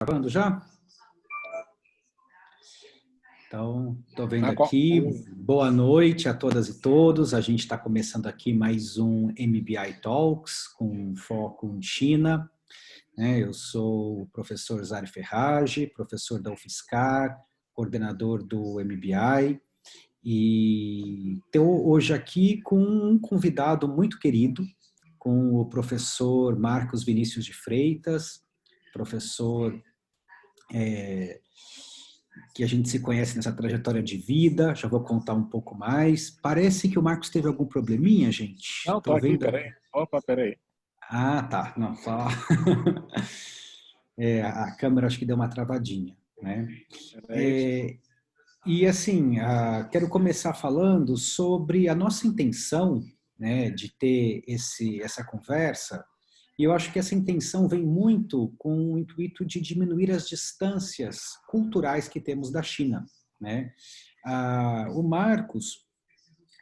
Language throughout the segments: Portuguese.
Gravando já? Então, estou vendo Ah, aqui. Boa noite a todas e todos. A gente está começando aqui mais um MBI Talks com foco em China. Eu sou o professor Zari Ferrage, professor da UFSCar, coordenador do MBI, e estou hoje aqui com um convidado muito querido, com o professor Marcos Vinícius de Freitas, professor que a gente se conhece nessa trajetória de vida. Já vou contar um pouco mais. Parece que o Marcos teve algum probleminha, gente. não, tô Estou aqui, vendo. peraí. Opa, peraí. Ah, tá. Não, só. A câmera acho que deu uma travadinha, né? Peraí. É, e assim, quero começar falando sobre a nossa intenção, né, de ter essa conversa. E eu acho que essa intenção vem muito com o intuito de diminuir as distâncias culturais que temos da China, né? O Marcos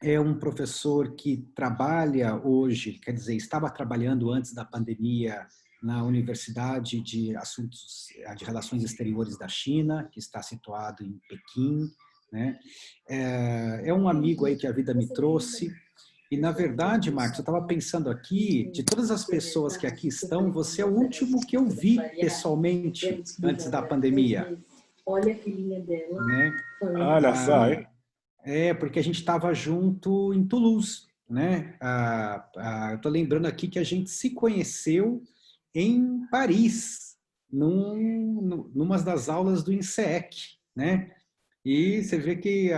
é um professor que trabalha hoje, quer dizer, estava trabalhando antes da pandemia na Universidade de Assuntos de Relações Exteriores da China, que está situado em Pequim, né? É um amigo aí que a vida me trouxe. E, na verdade, Marcos, eu estava pensando aqui, de todas as pessoas que aqui estão, você é o último que eu vi pessoalmente antes da pandemia. Olha a filhinha dela. Né? Olha só, hein? Porque a gente estava junto em Toulouse, né? Eu estou lembrando aqui que a gente se conheceu em Paris, numa das aulas do INSEEC, né? E você vê que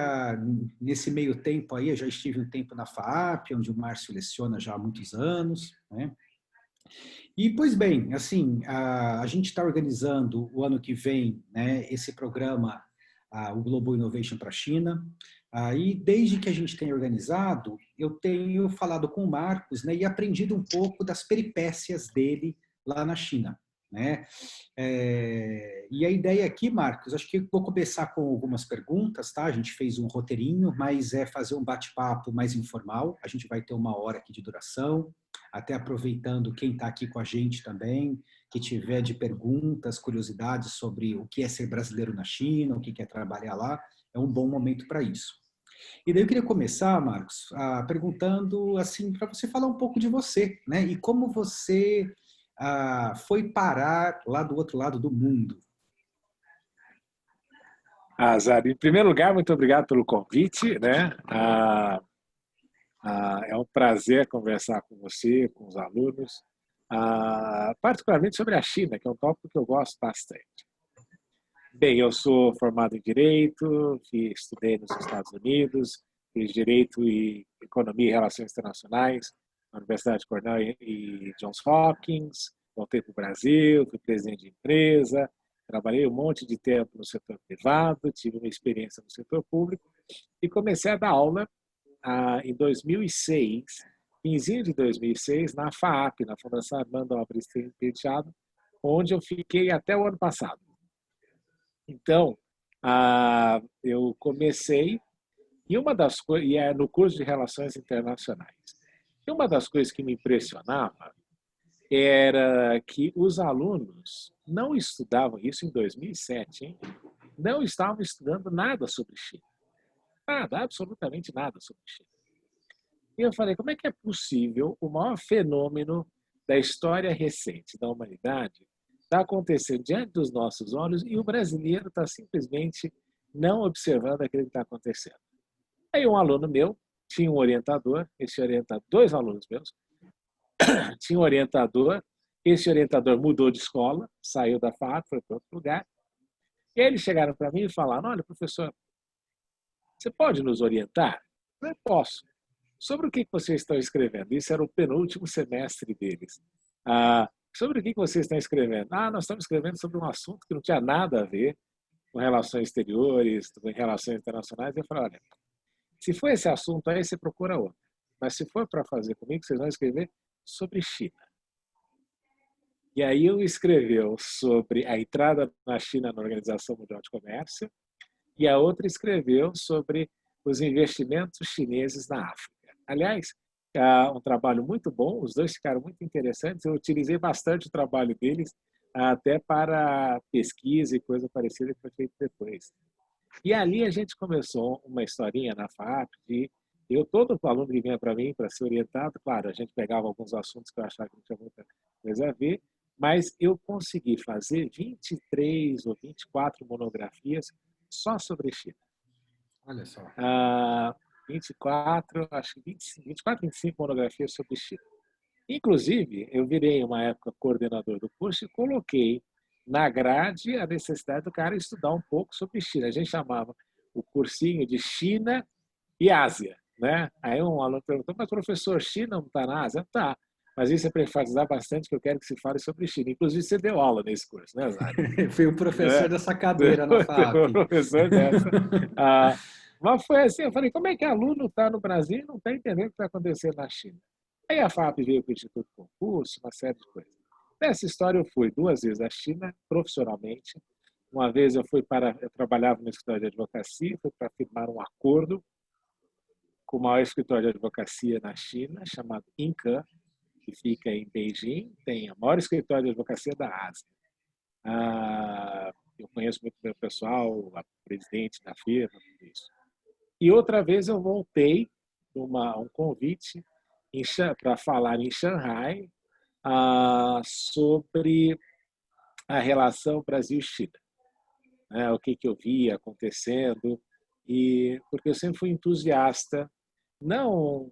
nesse meio tempo aí, eu já estive um tempo na FAAP, onde o Márcio leciona já há muitos anos, né? E, pois bem, assim, a gente está organizando o ano que vem, né, esse programa, o Global Innovation para a China, e desde que a gente tem organizado, eu tenho falado com o Marcos, né, e aprendido um pouco das peripécias dele lá na China, né? E a ideia aqui, Marcos, acho que vou começar com algumas perguntas, tá? A gente fez um roteirinho, mas é fazer um bate-papo mais informal. A gente vai ter 1 hora aqui de duração, até aproveitando quem está aqui com a gente também, que tiver de perguntas, curiosidades sobre o que é ser brasileiro na China, o que é trabalhar lá, é um bom momento para isso. E daí eu queria começar, Marcos, perguntando assim para você falar um pouco de você, né? E como você foi parar lá do outro lado do mundo. Zari, em primeiro lugar, muito obrigado pelo convite, né? É um prazer conversar com você, com os alunos, particularmente sobre a China, que é um tópico que eu gosto bastante. Bem, eu sou formado em Direito, estudei nos Estados Unidos, fiz Direito e Economia e Relações Internacionais na Universidade de Cornell e Johns Hopkins, voltei para o Brasil, fui presidente de empresa, trabalhei um monte de tempo no setor privado, tive uma experiência no setor público e comecei a dar aula em 2006, finzinho de 2006, na FAAP, na Fundação Armando Alves Penteado, onde eu fiquei até o ano passado. Então, eu comecei, e uma das coisas, e é no curso de Relações Internacionais, e uma das coisas que me impressionava era que os alunos não estudavam, isso em 2007, hein? Não estavam estudando nada sobre China. Nada, absolutamente nada sobre China. E eu falei, como é que é possível o maior fenômeno da história recente da humanidade está acontecendo diante dos nossos olhos e o brasileiro está simplesmente não observando aquilo que está acontecendo? Aí um aluno meu tinha um orientador, esse orientador, 2 alunos meus, tinha um orientador, esse orientador mudou de escola, saiu da FAAP, foi para outro lugar, e aí eles chegaram para mim e falaram, olha, professor, você pode nos orientar? Eu falei, posso. Sobre o que vocês estão escrevendo? Isso era o penúltimo semestre deles. Sobre o que vocês estão escrevendo? Nós estamos escrevendo sobre um assunto que não tinha nada a ver com relações exteriores, com relações internacionais. Eu falei, olha, se for esse assunto aí, você procura outro. Mas se for para fazer comigo, vocês vão escrever sobre China. E aí eu escreveu sobre a entrada na China na Organização Mundial de Comércio e a outra escreveu sobre os investimentos chineses na África. Aliás, um trabalho muito bom, os dois ficaram muito interessantes, eu utilizei bastante o trabalho deles até para pesquisa e coisa parecida que foi feito depois. E ali a gente começou uma historinha na FAP de todo aluno que vinha para mim para ser orientado, claro, a gente pegava alguns assuntos que eu achava que não tinha muita coisa a ver, mas eu consegui fazer 23 ou 24 monografias só sobre China. Olha só. 24, acho que 25, 24, 25 monografias sobre China. Inclusive, eu virei uma época coordenador do curso e coloquei na grade a necessidade do cara estudar um pouco sobre China. A gente chamava o cursinho de China e Ásia, né? Aí um aluno perguntou, mas professor, China não está na Ásia? Tá, mas isso é para enfatizar bastante que eu quero que se fale sobre China. Inclusive, você deu aula nesse curso, né, Zari? Fui o professor É, dessa cadeira na FAP. professor dessa. Mas foi assim, eu falei, como é que aluno está no Brasil e não está entendendo o que está acontecendo na China? Aí a FAP veio com o Instituto Concurso, uma série de coisas. Nessa história eu fui 2 vezes à China, profissionalmente. Uma vez eu trabalhava no escritório de advocacia, fui para firmar um acordo com o maior escritório de advocacia na China, chamado Incan, que fica em Beijing, tem o maior escritório de advocacia da Ásia. Eu conheço muito bem o pessoal, a presidente da firma, tudo isso. E outra vez eu voltei um convite para falar em Xangai sobre a relação Brasil-China, né? O que eu via acontecendo, e porque eu sempre fui entusiasta, não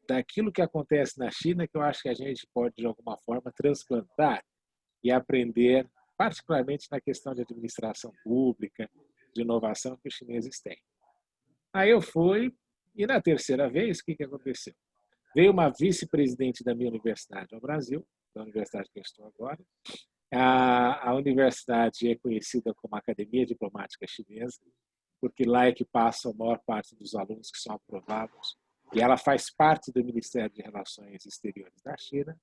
daquilo que acontece na China, que eu acho que a gente pode, de alguma forma, transplantar e aprender, particularmente na questão de administração pública, de inovação que os chineses têm. Aí eu fui, e na terceira vez, o que aconteceu? Veio uma vice-presidente da minha universidade ao Brasil, da universidade que eu estou agora. A universidade é conhecida como Academia Diplomática Chinesa, porque lá é que passa a maior parte dos alunos que são aprovados, e ela faz parte do Ministério de Relações Exteriores da China.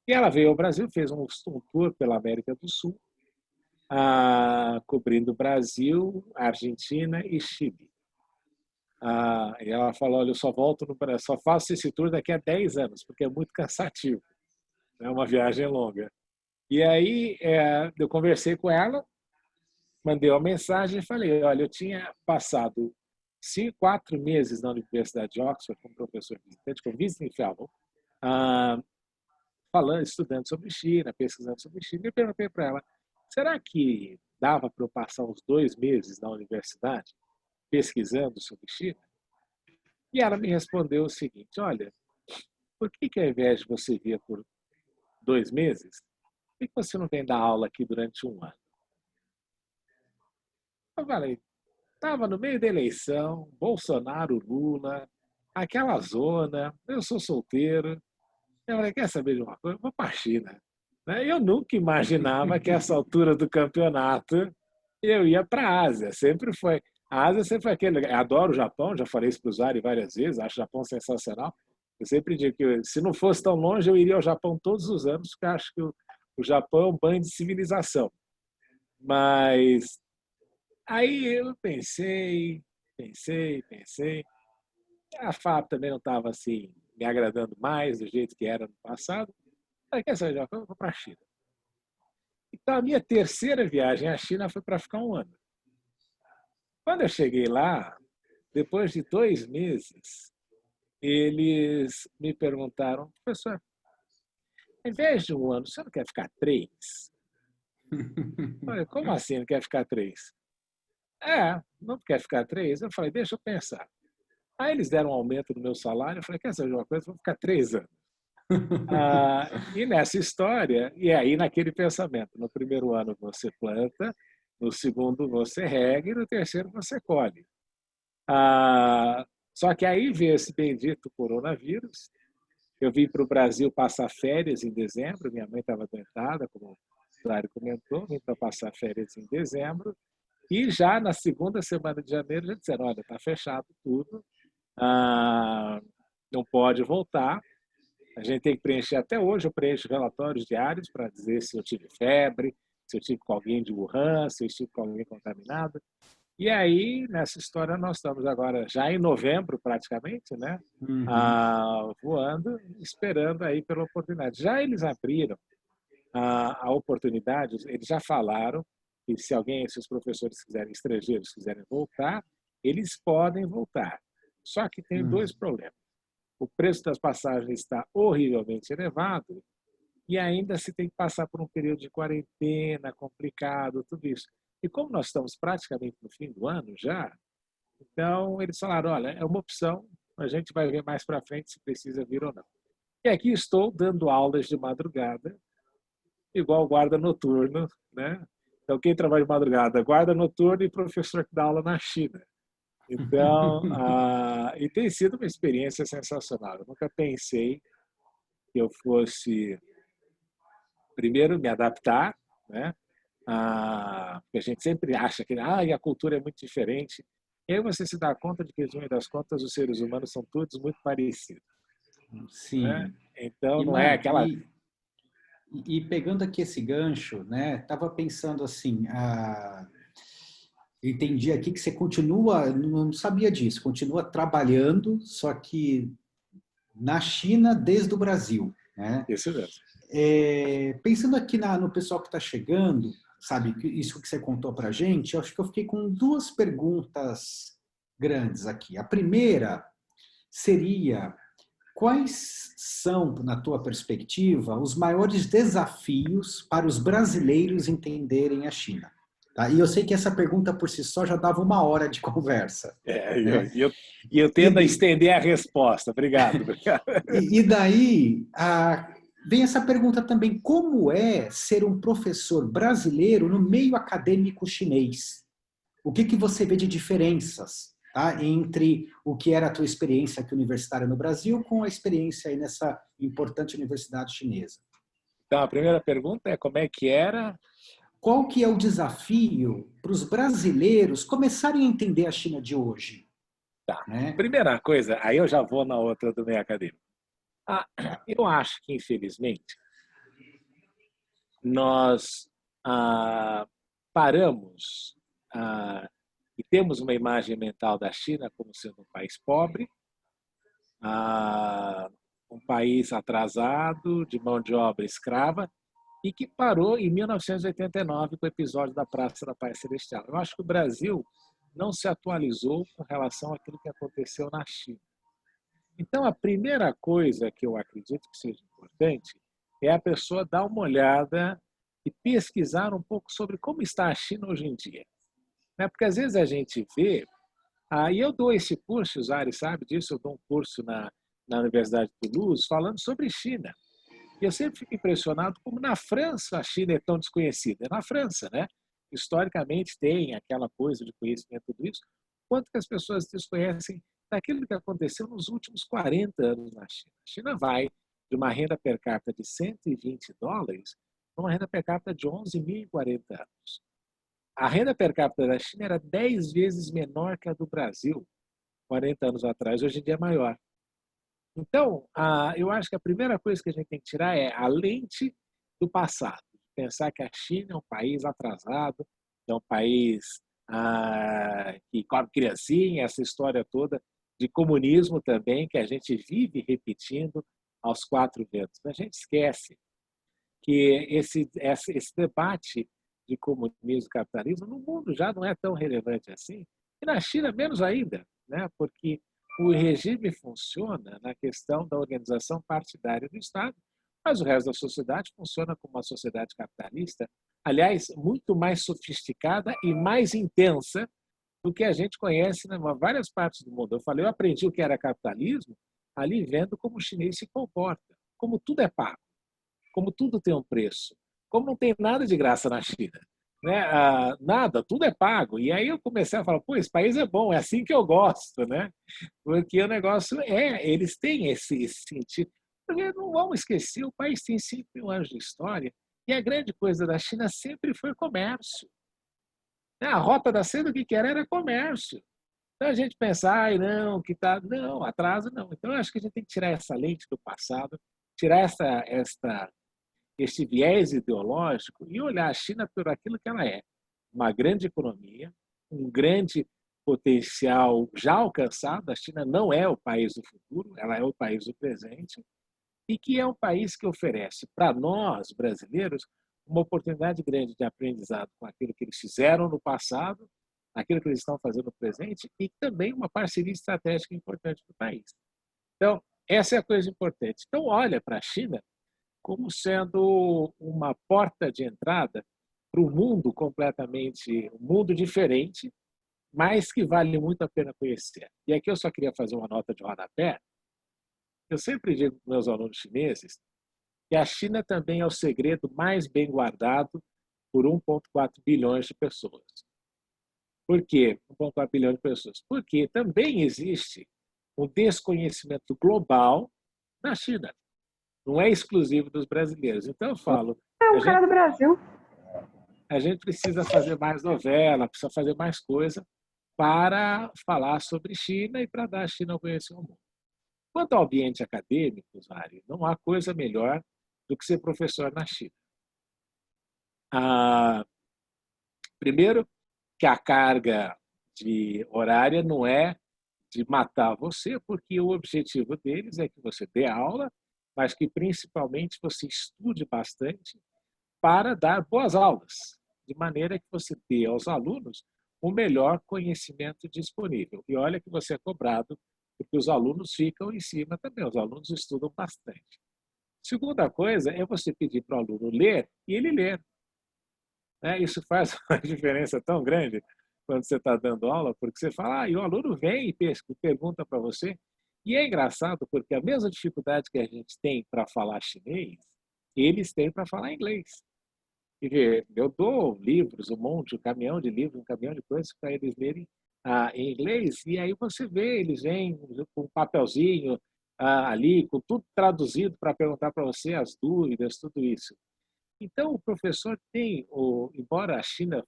E ela veio ao Brasil, fez um tour pela América do Sul, cobrindo Brasil, Argentina e Chile. E ela falou, olha, eu só volto no Brasil, só faço esse tour daqui a 10 anos, porque é muito cansativo. É uma viagem longa. E aí eu conversei com ela, mandei uma mensagem e falei, olha, eu tinha passado 4 meses na Universidade de Oxford como professor visitante, como visiting fellow, estudando sobre China, pesquisando sobre China, e eu perguntei para ela, será que dava para eu passar uns 2 meses na universidade pesquisando sobre China? E ela me respondeu o seguinte, olha, por que ao invés de você vir por 2 meses, por que você não vem dar aula aqui durante 1 ano? Eu falei, estava no meio da eleição, Bolsonaro, Lula, aquela zona, eu sou solteiro. Eu falei, quer saber de uma coisa? Eu vou para a China. Eu nunca imaginava que essa altura do campeonato eu ia para a Ásia. Sempre foi. A Ásia sempre foi aquele lugar. Eu adoro o Japão, já falei isso para o Zari várias vezes, acho o Japão sensacional. Eu sempre digo que se não fosse tão longe, eu iria ao Japão todos os anos, porque acho que o Japão é um banho de civilização. Mas aí eu pensei. A FAP também não estava assim, me agradando mais do jeito que era no passado. Aí, quer saber, eu vou para a China. Então, a minha terceira viagem à China foi para ficar 1 ano. Quando eu cheguei lá, depois de 2 meses, eles me perguntaram, professor, ao invés de 1 ano, você não quer ficar 3? Eu falei, como assim não quer ficar 3? Não quer ficar 3? Eu falei, deixa eu pensar. Aí eles deram um aumento no meu salário, eu falei, quer saber uma coisa, vou ficar 3 anos. E nessa história, e aí naquele pensamento, no primeiro ano você planta, no segundo você rega e no terceiro você colhe. Só que aí veio esse bendito coronavírus, eu vim para o Brasil passar férias em dezembro, minha mãe estava doentada, como o Claro comentou, vim para passar férias em dezembro, e já na segunda semana de janeiro já disseram, olha, está fechado tudo, não pode voltar, a gente tem que preencher, até hoje eu preencho relatórios diários para dizer se eu tive febre, se eu tive com alguém de Wuhan, se eu estive com alguém contaminado. E aí, nessa história, nós estamos agora já em novembro, praticamente, né? Voando, esperando aí pela oportunidade. Já eles abriram a oportunidade, eles já falaram que se os professores estrangeiros quiserem voltar, eles podem voltar. Só que tem dois problemas. O preço das passagens está horrivelmente elevado e ainda se tem que passar por um período de quarentena complicado, tudo isso. E como nós estamos praticamente no fim do ano já, então eles falaram, olha, é uma opção, a gente vai ver mais para frente se precisa vir ou não. E aqui estou dando aulas de madrugada, igual guarda noturno, né? Então, quem trabalha de madrugada, guarda noturno e professor que dá aula na China. Então, e tem sido uma experiência sensacional. Eu nunca pensei que eu fosse, primeiro, me adaptar, né? Porque a gente sempre acha que a cultura é muito diferente. E aí você se dá conta de que, no fim das contas, os seres humanos são todos muito parecidos. Né? Sim. Então, E, não é Marco, aquela... e pegando aqui esse gancho, né? Tava pensando assim, eu entendi aqui que você continua, não sabia disso, continua trabalhando, só que na China desde o Brasil, né? Isso mesmo. Pensando aqui no pessoal que está chegando, sabe, isso que você contou para a gente, eu acho que eu fiquei com duas perguntas grandes aqui. A primeira seria: quais são, na tua perspectiva, os maiores desafios para os brasileiros entenderem a China? Tá? E eu sei que essa pergunta por si só já dava 1 hora de conversa. Né? Eu tendo a E, estender a resposta. Obrigado. e daí vem essa pergunta também: como é ser um professor brasileiro no meio acadêmico chinês? O que você vê de diferenças, tá, entre o que era a tua experiência aqui universitária no Brasil com a experiência aí nessa importante universidade chinesa? Então, a primeira pergunta é como é que era? Qual que é o desafio para os brasileiros começarem a entender a China de hoje? Tá. Né? Primeira coisa, aí eu já vou na outra do meio acadêmico. Eu acho que, infelizmente, nós paramos e temos uma imagem mental da China como sendo um país pobre, um país atrasado, de mão de obra escrava, e que parou em 1989 com o episódio da Praça da Paz Celestial. Eu acho que o Brasil não se atualizou com relação àquilo que aconteceu na China. Então, a primeira coisa que eu acredito que seja importante é a pessoa dar uma olhada e pesquisar um pouco sobre como está a China hoje em dia. Porque às vezes a gente vê, e eu dou esse curso, o Zari sabe disso, eu dou um curso na Universidade de Toulouse falando sobre China. E eu sempre fico impressionado como na França a China é tão desconhecida. É na França, né? Historicamente tem aquela coisa de conhecimento de tudo isso, quanto que as pessoas desconhecem daquilo que aconteceu nos últimos 40 anos na China. A China vai de uma renda per capita de $120 para uma renda per capita de 11.000 em 40 anos. A renda per capita da China era 10 vezes menor que a do Brasil 40 anos atrás, hoje em dia é maior. Então, eu acho que a primeira coisa que a gente tem que tirar é a lente do passado. Pensar que a China é um país atrasado, é um país que come criancinha, essa história toda de comunismo também, que a gente vive repetindo aos 4 ventos. A gente esquece que esse debate de comunismo e capitalismo no mundo já não é tão relevante assim, e na China menos ainda, né? Porque o regime funciona na questão da organização partidária do Estado, mas o resto da sociedade funciona como uma sociedade capitalista, aliás, muito mais sofisticada e mais intensa do que a gente conhece em várias partes do mundo. Eu aprendi o que era capitalismo ali vendo como o chinês se comporta, como tudo é pago, como tudo tem um preço, como não tem nada de graça na China. Né? Nada, tudo é pago. E aí eu comecei a falar, pô, esse país é bom, é assim que eu gosto, né? Porque o negócio eles têm esse sentido. Porque não vamos esquecer, o país tem 5.000 anos de história e a grande coisa da China sempre foi comércio. A rota da seda, o que era comércio. Então a gente pensa, não, que tá. Não, atraso não. Então eu acho que a gente tem que tirar essa lente do passado, tirar esse viés ideológico e olhar a China por aquilo que ela é. Uma grande economia, um grande potencial já alcançado. A China não é o país do futuro, ela é o país do presente. e que é um país que oferece para nós, brasileiros, uma oportunidade grande de aprendizado com aquilo que eles fizeram no passado, aquilo que eles estão fazendo no presente e também uma parceria estratégica importante para o país. Então, essa é a coisa importante. Então, olha para a China como sendo uma porta de entrada para um mundo completamente, um mundo diferente, mas que vale muito a pena conhecer. E aqui eu só queria fazer uma nota de rodapé. Eu sempre digo para meus alunos chineses que a China também é o segredo mais bem guardado por 1,4 bilhões de pessoas. Por quê 1,4 bilhões de pessoas? Porque também existe um desconhecimento global na China. Não é exclusivo dos brasileiros. Então, eu falo, É um cara do Brasil. a gente precisa fazer mais novela, precisa fazer mais coisa para falar sobre China e para dar a China a conhecer o mundo. Quanto ao ambiente acadêmico, Zari, não há coisa melhor do que ser professor na China. Primeiro, que a carga de horária não é de matar você, porque o objetivo deles é que você dê aula, mas que principalmente você estude bastante para dar boas aulas, de maneira que você dê aos alunos o melhor conhecimento disponível. E olha que você é cobrado, porque os alunos ficam em cima também, os alunos estudam bastante. Segunda coisa é você pedir para o aluno ler e ele ler. Isso faz uma diferença tão grande quando você está dando aula, porque você fala, e o aluno vem e pergunta para você. E é engraçado porque a mesma dificuldade que a gente tem para falar chinês, eles têm para falar inglês. E eu dou livros, um monte, um caminhão de livros, um caminhão de coisas para eles lerem em inglês, e aí você vê, eles vêm com um papelzinho ali, com tudo traduzido para perguntar para você as dúvidas, tudo isso. Então, o professor tem, embora a China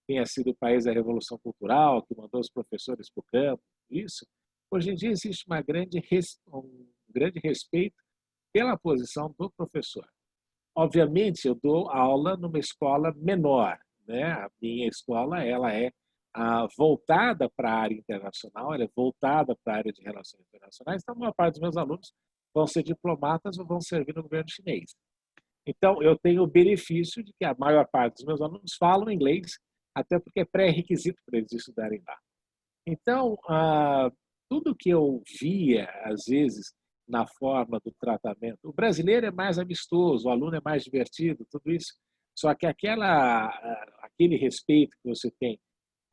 tenha sido o país da Revolução Cultural, que mandou os professores para o campo, isso, hoje em dia existe um grande respeito pela posição do professor. Obviamente, eu dou aula numa escola menor, né? A minha escola ela é voltada para a área internacional, ela é voltada para a área de relações internacionais, então a maior parte dos meus alunos vão ser diplomatas ou vão servir no governo chinês. Então, eu tenho o benefício de que a maior parte dos meus alunos falam inglês, até porque é pré-requisito para eles estudarem lá. Então, tudo que eu via, às vezes, na forma do tratamento, o brasileiro é mais amistoso, o aluno é mais divertido, tudo isso, só que aquele respeito que você tem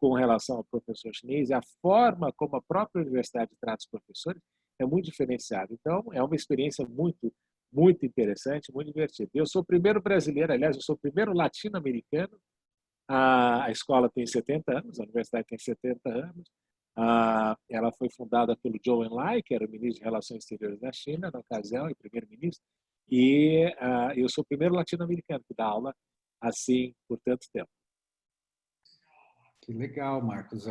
com relação ao professor chinês e a forma como a própria universidade trata os professores é muito diferenciada. Então, é uma experiência muito, muito interessante, muito divertida. Eu sou o primeiro brasileiro, aliás, eu sou o primeiro latino-americano. A escola tem 70 anos, a universidade tem 70 anos. Ela foi fundada pelo Zhou Enlai, que era o ministro de Relações Exteriores da China, na ocasião, e primeiro-ministro. E eu sou o primeiro latino-americano que dá aula assim por tanto tempo. Que legal, Marcos.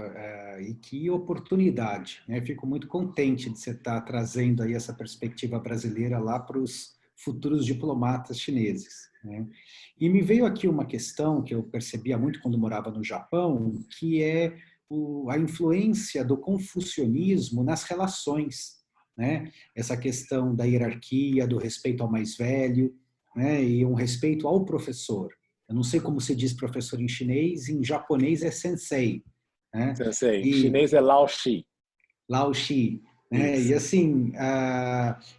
E que oportunidade, né? Fico muito contente de você estar trazendo aí essa perspectiva brasileira lá para os futuros diplomatas chineses, né? E me veio aqui uma questão que eu percebia muito quando morava no Japão, que é a influência do confucionismo nas relações, né? Essa questão da hierarquia, do respeito ao mais velho, né? E um respeito ao professor. Eu não sei como se diz professor em chinês, em japonês é sensei, né? Sensei, em E chinês é Lao Shi. Lao Shi, né? E Isso. assim,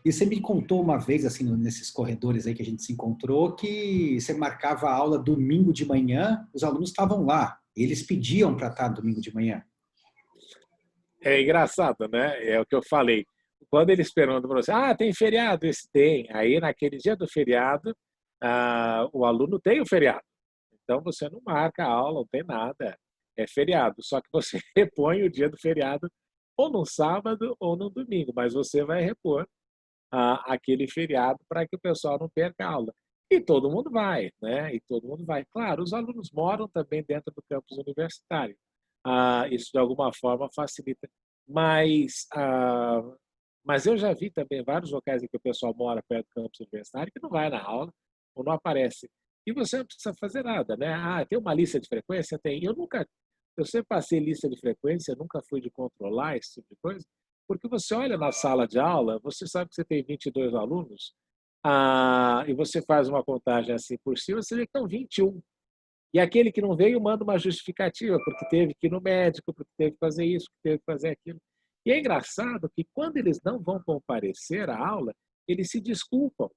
e você me contou uma vez, assim, nesses corredores aí que a gente se encontrou, que você marcava a aula domingo de manhã, os alunos estavam lá, eles pediam para estar domingo de manhã. É engraçado, né? É o que eu falei. Quando eles perguntam para você, tem feriado? Esse tem. Aí, naquele dia do feriado, o aluno tem o feriado. Então, você não marca a aula, não tem nada. É feriado. Só que você repõe o dia do feriado ou no sábado ou no domingo, mas você vai repor aquele feriado para que o pessoal não perca a aula. E todo mundo vai, né? E todo mundo vai. Claro, os alunos moram também dentro do campus universitário. Isso, de alguma forma, facilita. Mas eu já vi também vários locais em que o pessoal mora perto do campus universitário que não vai na aula ou não aparece. E você não precisa fazer nada, né? Tem uma lista de frequência? Tem. Eu sempre passei lista de frequência, nunca fui de controlar esse tipo de coisa, Porque você olha na sala de aula, você sabe que você tem 22 alunos, e você faz uma contagem assim por cima, você vê que estão 21. E aquele que não veio manda uma justificativa, porque teve que ir no médico, porque teve que fazer isso, porque teve que fazer aquilo. E é engraçado que quando eles não vão comparecer à aula, eles se desculpam,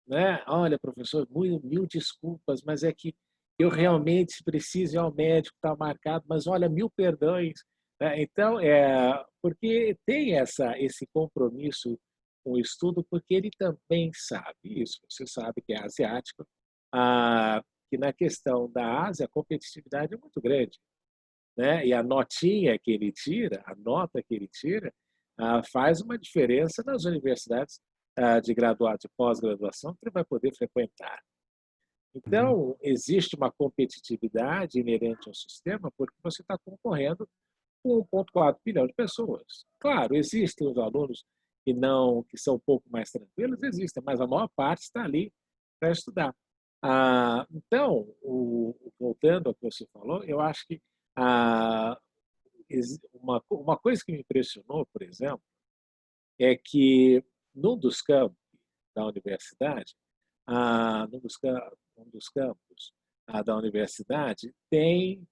né? Olha, professor, mil desculpas, mas é que eu realmente preciso ir ao médico, está marcado, mas olha, mil perdões. Né? Então, porque tem esse compromisso com o estudo, porque ele também sabe isso. Você sabe que é asiático, que na questão da Ásia a competitividade é muito grande, né? E a notinha que ele tira, a nota que ele tira, faz uma diferença nas universidades de graduado e pós-graduação que ele vai poder frequentar. Uhum. Então, existe uma competitividade inerente ao sistema porque você está concorrendo com 1,4 bilhão de pessoas. Claro, existem os alunos que são um pouco mais tranquilos, existem, mas a maior parte está ali para estudar. Então, voltando ao que você falou, eu acho que ah, uma coisa que me impressionou, por exemplo, é que num dos campos da universidade, num dos campos da universidade, tem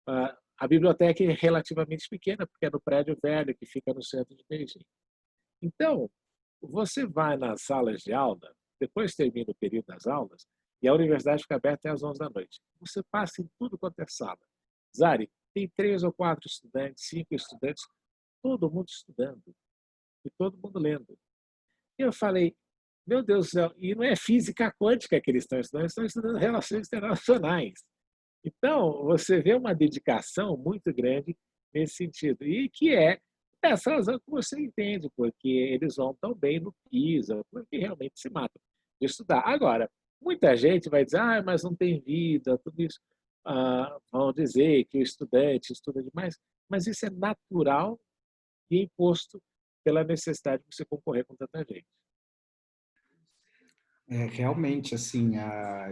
a biblioteca é relativamente pequena, porque é no prédio velho que fica no centro de Beijing. Então, você vai nas salas de aula, depois termina o período das aulas, e a universidade fica aberta até às 11 da noite. Você passa em tudo quanto é sala. Zari, tem 3 ou 4 estudantes, 5 estudantes, todo mundo estudando e todo mundo lendo. E eu falei, meu Deus do céu, e não é física quântica que eles estão estudando relações internacionais. Então, você vê uma dedicação muito grande nesse sentido. E que é essa razão que você entende, porque eles vão tão bem no PISA, porque realmente se matam de estudar. Agora, muita gente vai dizer, mas não tem vida, tudo isso. Vão dizer que o estudante estuda demais, mas isso é natural e imposto pela necessidade de você concorrer com tanta gente. Realmente, assim,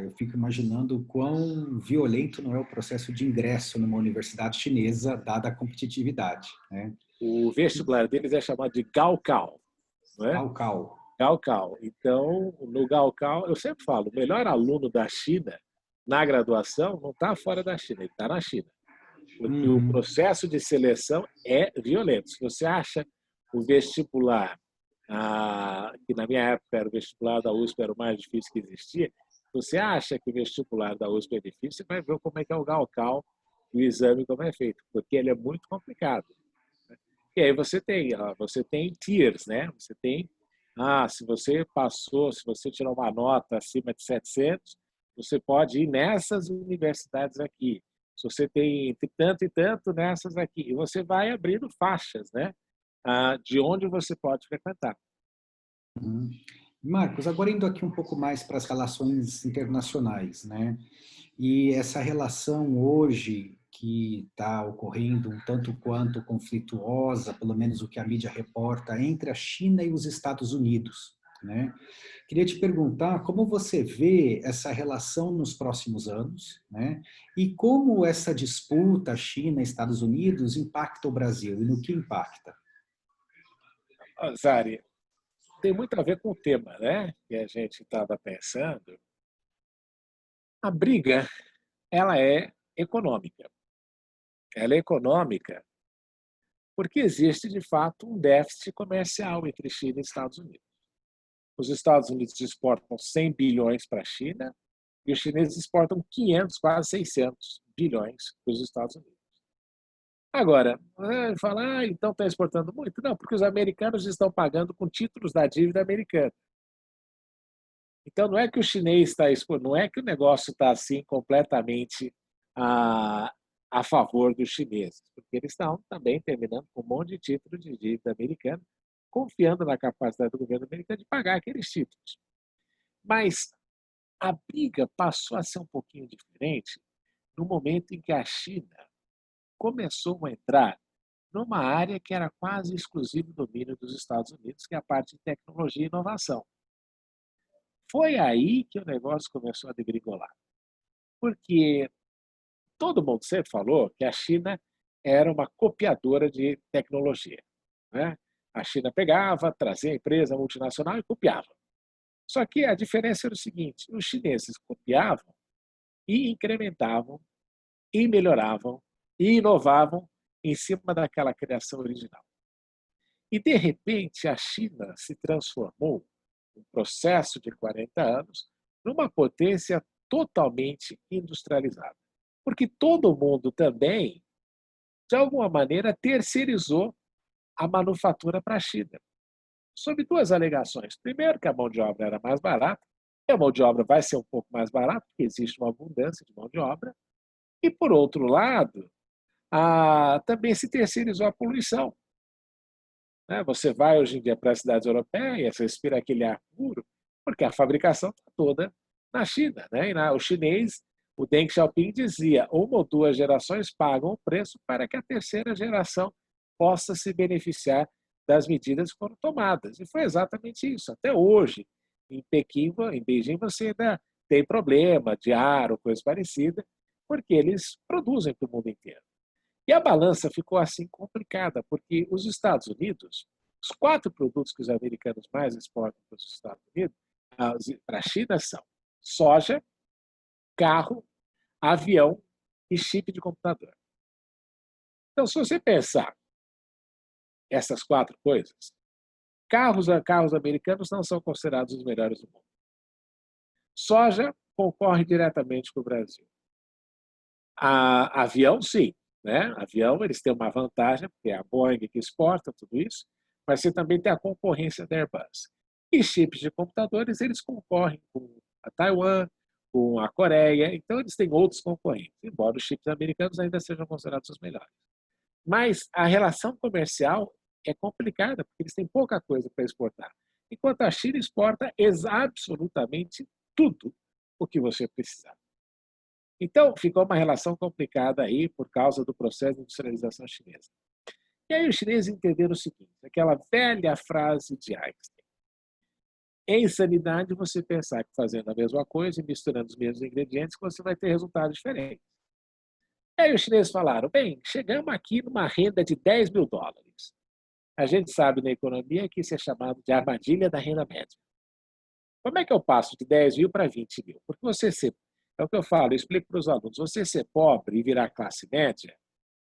eu fico imaginando o quão violento não é o processo de ingresso numa universidade chinesa, dada a competitividade, né? O vestibular deles é chamado de Gaokao, não é? Calcal. Gaokao. Então, no Gaokao, eu sempre falo, o melhor aluno da China na graduação não está fora da China, ele está na China. Porque o Uhum. processo de seleção é violento. Se você acha o vestibular, que na minha época era o vestibular da USP, era o mais difícil que existia, você acha que o vestibular da USP é difícil, você vai ver como é que é o Gaokao e o exame como é feito, porque ele é muito complicado. E aí você tem tiers, né? Você tem, se você passou, se você tirou uma nota acima de 700, você pode ir nessas universidades aqui. Se você tem entre tanto e tanto nessas aqui, e você vai abrindo faixas, né? De onde você pode frequentar. Uhum. Marcos, agora indo aqui um pouco mais para as relações internacionais, né? E essa relação hoje que está ocorrendo um tanto quanto conflituosa, pelo menos o que a mídia reporta, entre a China e os Estados Unidos, né? Queria te perguntar como você vê essa relação nos próximos anos, né? E como essa disputa China-Estados Unidos impacta o Brasil e no que impacta? Zari, tem muito a ver com o tema, né? Que a gente estava pensando. A briga, ela é econômica. Ela é econômica porque existe, de fato, um déficit comercial entre China e Estados Unidos. Os Estados Unidos exportam 100 bilhões para a China e os chineses exportam 500, quase 600 bilhões para os Estados Unidos. Agora, fala, então está exportando muito? Não, porque os americanos estão pagando com títulos da dívida americana. Então, não é que o chinês está exportando, não é que o negócio está assim completamente a, a favor dos chineses, porque eles estão também terminando com um monte de títulos de dívida americana, confiando na capacidade do governo americano de pagar aqueles títulos. Mas a briga passou a ser um pouquinho diferente no momento em que a China começou a entrar numa área que era quase exclusivo domínio dos Estados Unidos, que é a parte de tecnologia e inovação. Foi aí que o negócio começou a degringolar. Porque todo mundo sempre falou que a China era uma copiadora de tecnologia, né? A China pegava, trazia a empresa multinacional e copiava. Só que a diferença era o seguinte: os chineses copiavam e incrementavam, e melhoravam, e inovavam em cima daquela criação original. E, de repente, a China se transformou, num processo de 40 anos, numa potência totalmente industrializada. Porque todo mundo também, de alguma maneira, terceirizou a manufatura para a China, sob duas alegações. Primeiro, que a mão de obra era mais barata, e a mão de obra vai ser um pouco mais barata, porque existe uma abundância de mão de obra. E, por outro lado, também se terceirizou a poluição, né? Você vai hoje em dia para as cidades europeias, você respira aquele ar puro, porque a fabricação está toda na China, né? E o chinês, o Deng Xiaoping dizia, uma ou duas gerações pagam o preço para que a terceira geração possa se beneficiar das medidas que foram tomadas. E foi exatamente isso. Até hoje, em Pequim, em Beijing, você ainda tem problema de ar ou coisa parecida, porque eles produzem para o mundo inteiro. E a balança ficou assim complicada, porque os Estados Unidos, os quatro produtos que os americanos mais exportam para os Estados Unidos, para a China são soja, carro, avião e chip de computador. Então, se você pensar essas quatro coisas, carros americanos não são considerados os melhores do mundo. Soja concorre diretamente com o Brasil. Avião, sim. Né? Avião, eles têm uma vantagem, porque é a Boeing que exporta tudo isso, mas você também tem a concorrência da Airbus. E chips de computadores, eles concorrem com a Taiwan, com a Coreia, então eles têm outros concorrentes, embora os chips americanos ainda sejam considerados os melhores. Mas a relação comercial é complicada, porque eles têm pouca coisa para exportar, enquanto a China exporta absolutamente tudo o que você precisar. Então, ficou uma relação complicada aí por causa do processo de industrialização chinesa. E aí os chineses entenderam o seguinte, aquela velha frase de Einstein: é insanidade você pensar que fazendo a mesma coisa e misturando os mesmos ingredientes, você vai ter resultados diferentes. E aí os chineses falaram, bem, chegamos aqui numa renda de US$ 10.000. A gente sabe na economia que isso é chamado de armadilha da renda média. Como é que eu passo de 10 mil para 20 mil? Porque é o que eu falo, eu explico para os alunos, você ser pobre e virar classe média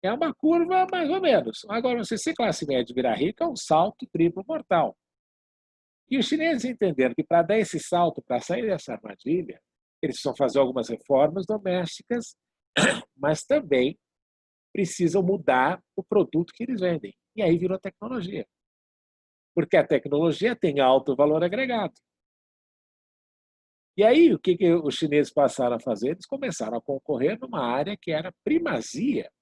é uma curva mais ou menos. Agora, você ser classe média e virar rico é um salto triplo mortal. E os chineses entenderam que para dar esse salto, para sair dessa armadilha, eles precisam fazer algumas reformas domésticas, mas também precisam mudar o produto que eles vendem. E aí virou tecnologia. Porque a tecnologia tem alto valor agregado. E aí, o que os chineses passaram a fazer? Eles começaram a concorrer numa área que era primazia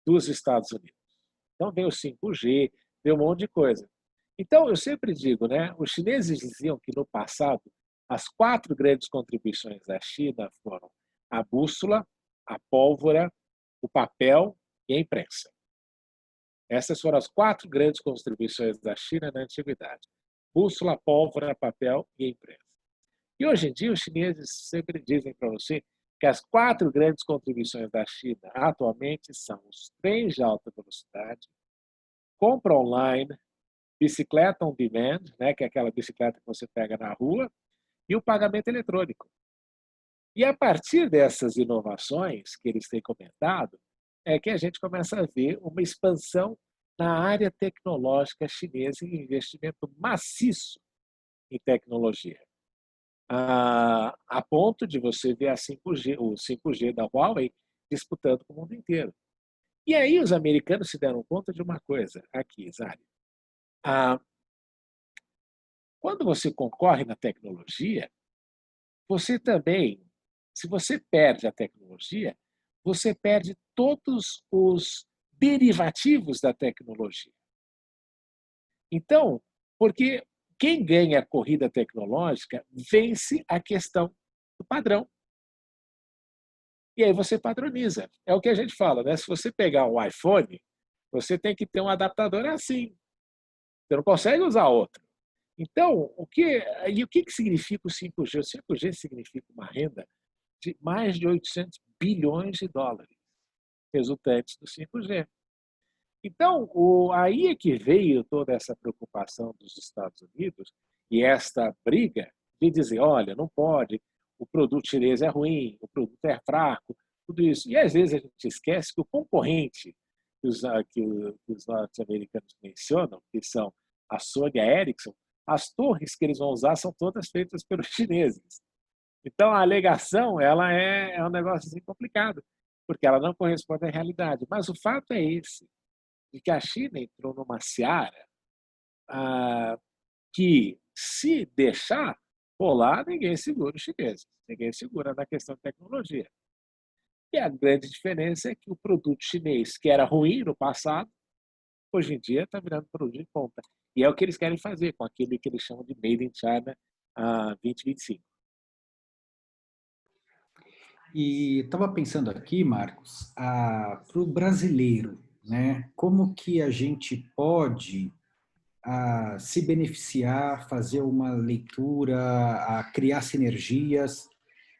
dos Estados Unidos. Então, veio o 5G, veio um monte de coisa. Então, eu sempre digo, né, os chineses diziam que no passado as quatro grandes contribuições da China foram a bússola, a pólvora, o papel e a imprensa. Essas foram as quatro grandes contribuições da China na antiguidade: bússola, pólvora, papel e a imprensa. E hoje em dia os chineses sempre dizem para você que as quatro grandes contribuições da China atualmente são os trens de alta velocidade, compra online, bicicleta on demand, né, que é aquela bicicleta que você pega na rua, e o pagamento eletrônico. E a partir dessas inovações que eles têm comentado, é que a gente começa a ver uma expansão na área tecnológica chinesa e investimento maciço em tecnologia. A ponto de você ver o 5G da Huawei disputando com o mundo inteiro. E aí os americanos se deram conta de uma coisa aqui, Zari. Quando você concorre na tecnologia, você também, se você perde a tecnologia, você perde todos os derivativos da tecnologia. Então, porque quem ganha a corrida tecnológica vence a questão do padrão. E aí você padroniza. É o que a gente fala, né? Se você pegar um iPhone, você tem que ter um adaptador assim. Você não consegue usar outro. Então, o que significa o 5G? O 5G significa uma renda de mais de US$ 800 bilhões. resultantes do 5G. Então, aí é que veio toda essa preocupação dos Estados Unidos e esta briga de dizer, olha, não pode, o produto chinês é ruim, o produto é fraco, tudo isso. E às vezes a gente esquece que o concorrente que os norte-americanos mencionam, que são a Sony e a Ericsson, as torres que eles vão usar são todas feitas pelos chineses. Então, a alegação ela é um negócio assim, complicado, porque ela não corresponde à realidade. Mas o fato é esse, de que a China entrou numa seara que, se deixar rolar, ninguém segura os chineses, ninguém segura na questão de tecnologia. E a grande diferença é que o produto chinês, que era ruim no passado, hoje em dia está virando produto de ponta. E é o que eles querem fazer com aquilo que eles chamam de Made in China 2025. E estava pensando aqui, Marcos, para o brasileiro, né? Como que a gente pode se beneficiar, fazer uma leitura, a criar sinergias.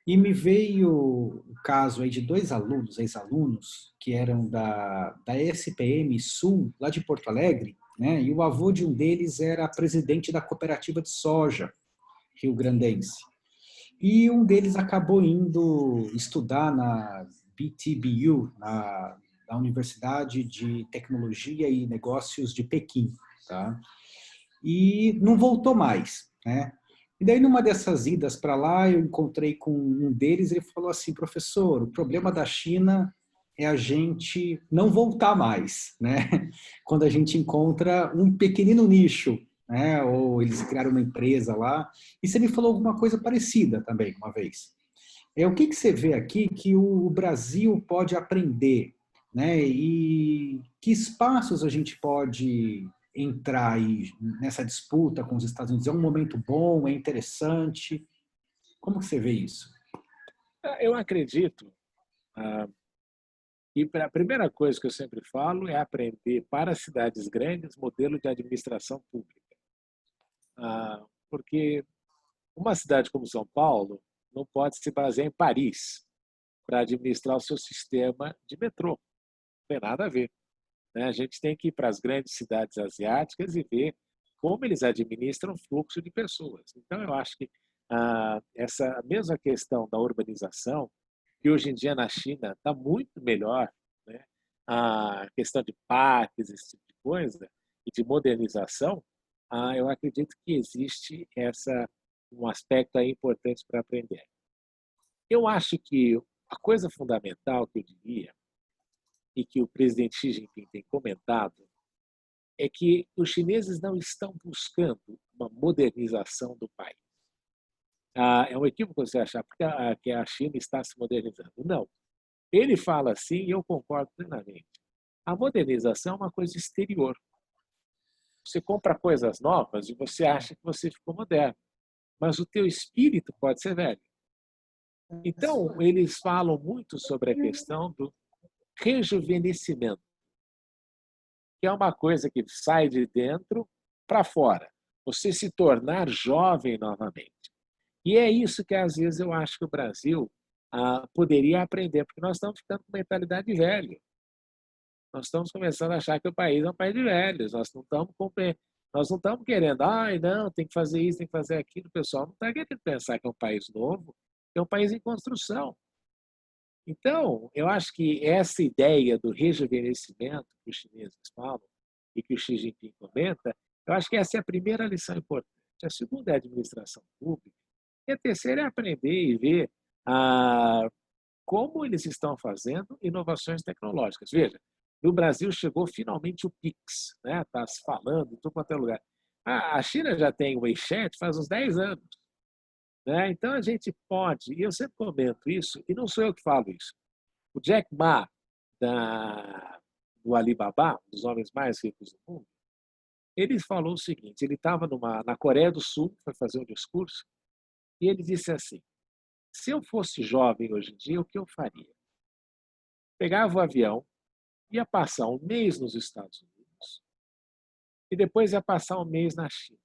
E me veio o caso aí de dois alunos, ex-alunos, que eram da SPM Sul, lá de Porto Alegre, né? E o avô de um deles era presidente da cooperativa de soja rio-grandense. E um deles acabou indo estudar na BTBU, na Universidade de Tecnologia e Negócios de Pequim, tá? E não voltou mais, né? E daí, numa dessas idas para lá, eu encontrei com um deles, ele falou assim, professor, o problema da China é a gente não voltar mais, né? Quando a gente encontra um pequenino nicho, né? Ou eles criaram uma empresa lá. E você me falou alguma coisa parecida também, uma vez. O que você vê aqui que o Brasil pode aprender, né? E que espaços a gente pode entrar aí nessa disputa com os Estados Unidos? É um momento bom, é interessante? Como que você vê isso? Eu acredito que a primeira coisa que eu sempre falo é aprender para cidades grandes modelo de administração pública. Porque uma cidade como São Paulo não pode se basear em Paris para administrar o seu sistema de metrô. Não tem nada a ver, né? A gente tem que ir para as grandes cidades asiáticas e ver como eles administram o fluxo de pessoas. Então, eu acho que essa mesma questão da urbanização, que hoje em dia na China está muito melhor, né? A questão de parques, esse tipo de coisa, e de modernização, eu acredito que existe um aspecto aí importante para aprender. Eu acho que a coisa fundamental que eu diria, e que o presidente Xi Jinping tem comentado, é que os chineses não estão buscando uma modernização do país. É um equívoco você achar que a China está se modernizando. Não. Ele fala assim e eu concordo plenamente. A modernização é uma coisa exterior. Você compra coisas novas e você acha que você ficou moderno, mas o teu espírito pode ser velho. Então, eles falam muito sobre a questão do rejuvenescimento, que é uma coisa que sai de dentro para fora. Você se tornar jovem novamente. E é isso que, às vezes, eu acho que o Brasil poderia aprender, porque nós estamos ficando com mentalidade de velho. Nós estamos começando a achar que o país é um país de velhos. Nós não estamos querendo, não, tem que fazer isso, tem que fazer aquilo. O pessoal não está querendo pensar que é um país novo, que é um país em construção. Então, eu acho que essa ideia do rejuvenescimento que os chineses falam e que o Xi Jinping comenta, eu acho que essa é a primeira lição importante. A segunda é a administração pública. E a terceira é aprender e ver como eles estão fazendo inovações tecnológicas. Veja, no Brasil chegou finalmente o Pix, né? Está se falando em todo quanto é lugar. A China já tem o WeChat faz uns 10 anos. Né? Então a gente pode, e eu sempre comento isso, e não sou eu que falo isso. O Jack Ma, do Alibaba, um dos homens mais ricos do mundo, ele falou o seguinte, ele estava na Coreia do Sul, foi fazer um discurso, e ele disse assim, se eu fosse jovem hoje em dia, o que eu faria? Pegava o avião, ia passar um mês nos Estados Unidos, e depois ia passar um mês na China.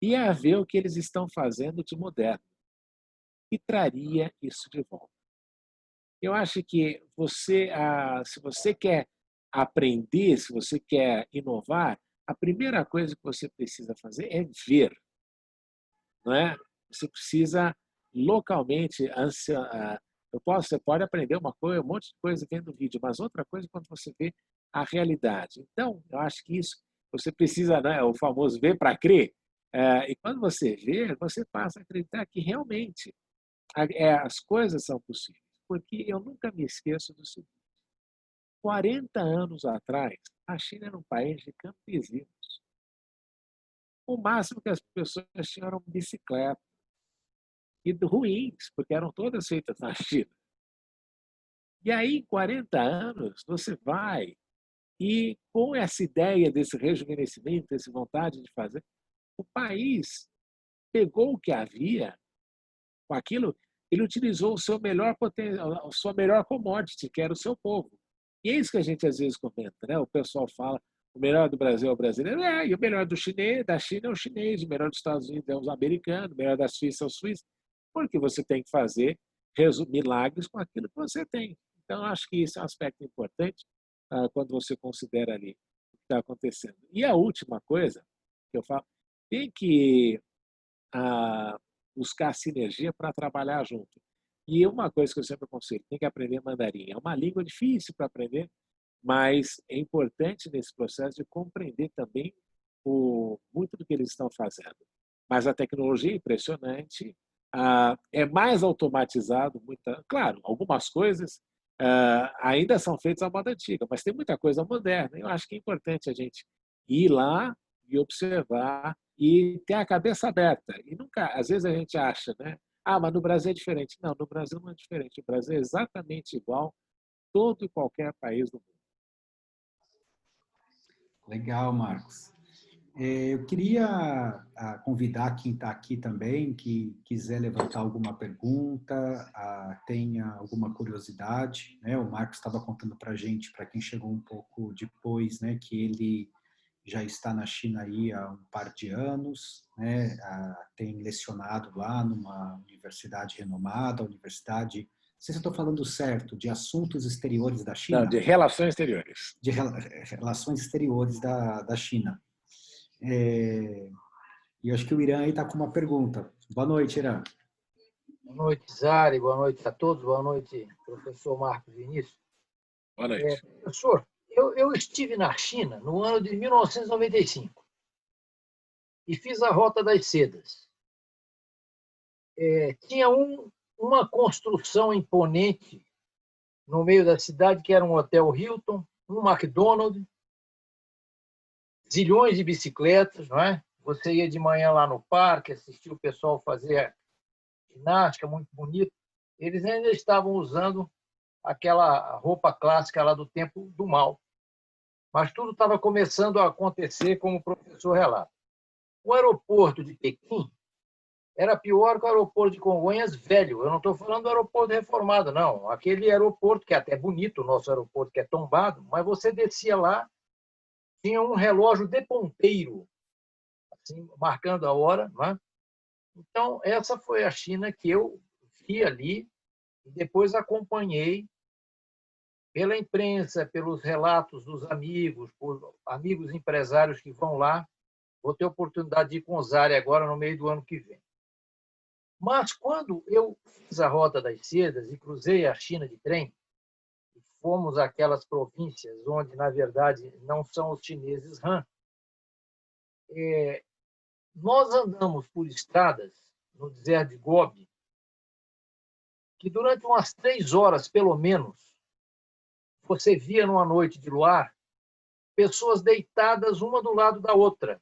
Ia ver o que eles estão fazendo de moderno, e traria isso de volta. Eu acho que se você quer aprender, se você quer inovar, a primeira coisa que você precisa fazer é ver, não é? Você precisa localmente, você pode aprender uma coisa, um monte de coisa vendo vídeo, mas outra coisa é quando você vê a realidade. Então, eu acho que isso você precisa, né, o famoso ver para crer. E quando você vê, você passa a acreditar que realmente as coisas são possíveis. Porque eu nunca me esqueço do seguinte: 40 anos atrás, a China era um país de campesinos. O máximo que as pessoas tinham eram bicicletas, e ruins, porque eram todas feitas na China. E aí, em 40 anos, você vai e, com essa ideia desse rejuvenescimento, essa vontade de fazer, o país pegou o que havia, com aquilo, ele utilizou o seu melhor a sua melhor commodity, que era o seu povo. E é isso que a gente às vezes comenta, né? O pessoal fala, o melhor do Brasil é o brasileiro, e o melhor da China é o chinês, o melhor dos Estados Unidos é os americanos, o melhor da Suíça é o suíço, porque você tem que fazer milagres com aquilo que você tem. Então, acho que isso é um aspecto importante quando você considera ali o que está acontecendo. E a última coisa que eu falo, tem que buscar sinergia para trabalhar junto. E uma coisa que eu sempre aconselho, tem que aprender mandarim. É uma língua difícil para aprender, mas é importante nesse processo de compreender também muito do que eles estão fazendo. Mas a tecnologia é impressionante, é mais automatizado, claro, algumas coisas ainda são feitas à moda antiga, mas tem muita coisa moderna. Eu acho que é importante a gente ir lá e observar e ter a cabeça aberta. E nunca, às vezes a gente acha, né? Mas no Brasil é diferente. Não, no Brasil não é diferente. O Brasil é exatamente igual todo e qualquer país do mundo. Legal, Marcos. Eu queria convidar quem está aqui também, que quiser levantar alguma pergunta, tenha alguma curiosidade, né? O Marcos estava contando para a gente, para quem chegou um pouco depois, né, que ele já está na China aí há um par de anos, né? Tem lecionado lá numa universidade renomada, não sei se eu estou falando certo, de assuntos exteriores da Não, China, de relações exteriores. de relações exteriores da China. E eu acho que o Irã aí está com uma pergunta. Boa noite, Irã. Boa noite, Zari. Boa noite a todos. Boa noite, professor Marcos Vinícius. Boa noite. Professor, eu estive na China no ano de 1995 e fiz a Rota das Sedas. Tinha uma construção imponente no meio da cidade, que era um hotel Hilton, um McDonald's, zilhões de bicicletas, não é? Você ia de manhã lá no parque, assistia o pessoal fazer ginástica, muito bonito. Eles ainda estavam usando aquela roupa clássica lá do tempo do Mao. Mas tudo estava começando a acontecer como o professor relata. O aeroporto de Pequim era pior que o aeroporto de Congonhas velho. Eu não estou falando do aeroporto reformado, não. Aquele aeroporto que é até bonito, o nosso aeroporto que é tombado, mas você descia lá, tinha um relógio de ponteiro, assim, marcando a hora. Não é? Então, essa foi a China que eu vi ali e depois acompanhei pela imprensa, pelos relatos dos amigos, por amigos empresários que vão lá. Vou ter oportunidade de ir com o Zari agora no meio do ano que vem. Mas quando eu fiz a Rota das Sedas e cruzei a China de trem, fomos àquelas províncias onde, na verdade, não são os chineses Han, nós andamos por estradas no deserto de Gobi, que durante umas 3 horas, pelo menos, você via numa noite de luar pessoas deitadas uma do lado da outra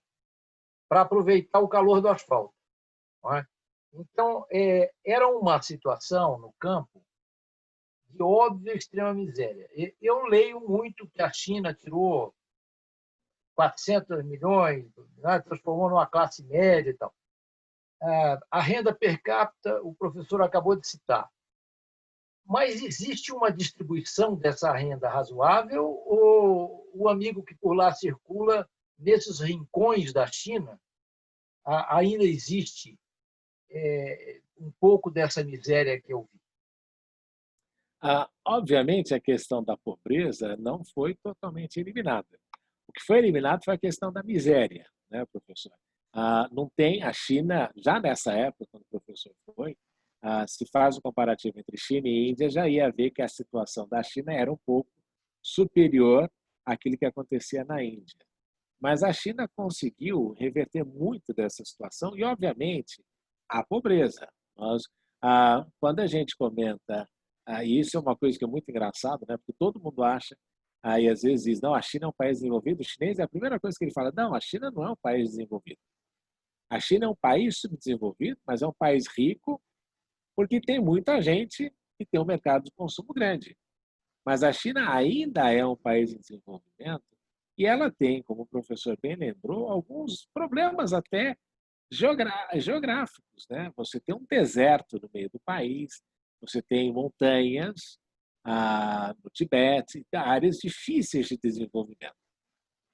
para aproveitar o calor do asfalto. Não é? Então, era uma situação no campo de óbvia extrema miséria. Eu leio muito que a China tirou 400 milhões, né, transformou numa classe média e tal. A renda per capita, o professor acabou de citar. Mas existe uma distribuição dessa renda razoável ou o amigo que por lá circula, nesses rincões da China, ainda existe um pouco dessa miséria que eu vi? Obviamente, a questão da pobreza não foi totalmente eliminada. O que foi eliminado foi a questão da miséria, né, professor? Não tem a China, já nessa época, quando o professor foi, se faz um comparativo entre China e Índia, já ia ver que a situação da China era um pouco superior àquilo que acontecia na Índia. Mas a China conseguiu reverter muito dessa situação e, obviamente, a pobreza. Quando a gente comenta, e isso é uma coisa que é muito engraçado, né? Porque todo mundo acha, e às vezes diz, não, a China é um país desenvolvido, o chinês é a primeira coisa que ele fala, não, a China não é um país desenvolvido. A China é um país subdesenvolvido, mas é um país rico, porque tem muita gente e tem um mercado de consumo grande. Mas a China ainda é um país em desenvolvimento e ela tem, como o professor bem lembrou, alguns problemas até geográficos, né? Você tem um deserto no meio do país, você tem montanhas no Tibete, áreas difíceis de desenvolvimento.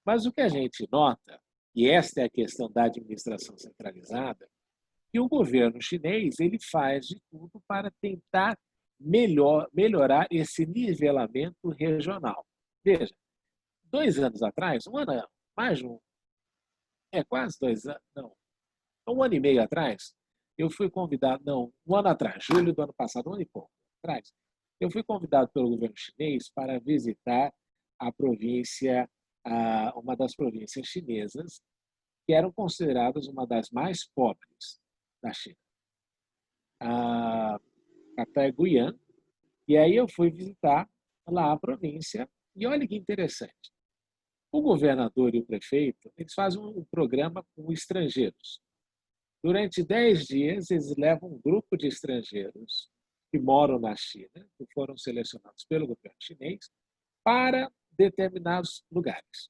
Mas o que a gente nota, e esta é a questão da administração centralizada, que o governo chinês ele faz de tudo para tentar melhorar esse nivelamento regional. Veja, 2 anos atrás, mais de quase 2 anos, não, 1 ano e meio atrás, eu fui convidado, não, 1 ano atrás, julho do ano passado, 1 ano e pouco atrás, eu fui convidado pelo governo chinês para visitar a província, uma das províncias chinesas, que eram consideradas uma das mais pobres da China, a Guiyang. E aí eu fui visitar lá a província e olha que interessante. O governador e o prefeito, eles fazem um programa com estrangeiros. Durante 10 dias, eles levam um grupo de estrangeiros que moram na China, que foram selecionados pelo governo chinês, para determinados lugares.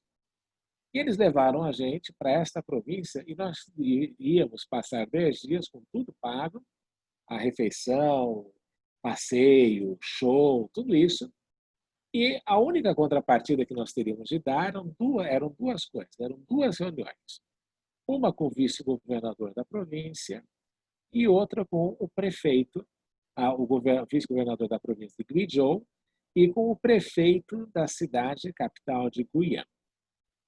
E eles levaram a gente para esta província e nós íamos passar 10 dias com tudo pago, a refeição, passeio, show, tudo isso. E a única contrapartida que nós teríamos de dar eram duas coisas, eram 2 reuniões. Uma com o vice-governador da província e outra com o prefeito, o vice-governador da província de Guizhou e com o prefeito da cidade capital de Guiyang.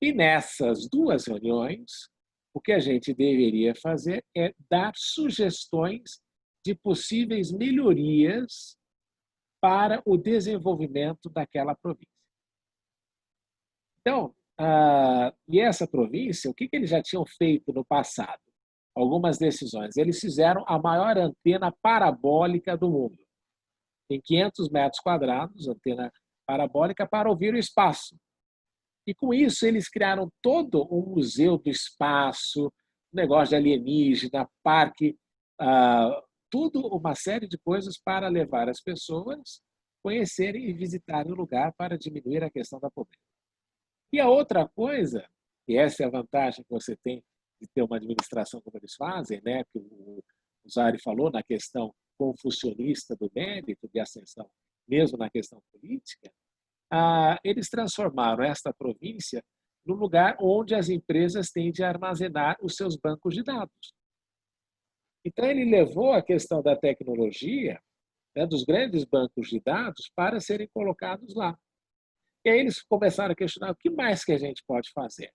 E nessas 2 reuniões, o que a gente deveria fazer é dar sugestões de possíveis melhorias para o desenvolvimento daquela província. Então, e essa província, o que eles já tinham feito no passado? Algumas decisões. Eles fizeram a maior antena parabólica do mundo. Tem 500 metros quadrados, antena parabólica, para ouvir o espaço. E com isso eles criaram todo um museu do espaço, negócio de alienígena, parque, tudo uma série de coisas para levar as pessoas conhecerem e visitarem o lugar para diminuir a questão da pobreza. E a outra coisa, e essa é a vantagem que você tem de ter uma administração como eles fazem, né, que o Zari falou na questão confucionista do mérito, de ascensão, mesmo na questão política, eles transformaram esta província no lugar onde as empresas têm de armazenar os seus bancos de dados. Então, ele levou a questão da tecnologia, né, dos grandes bancos de dados, para serem colocados lá. E aí eles começaram a questionar o que mais que a gente pode fazer.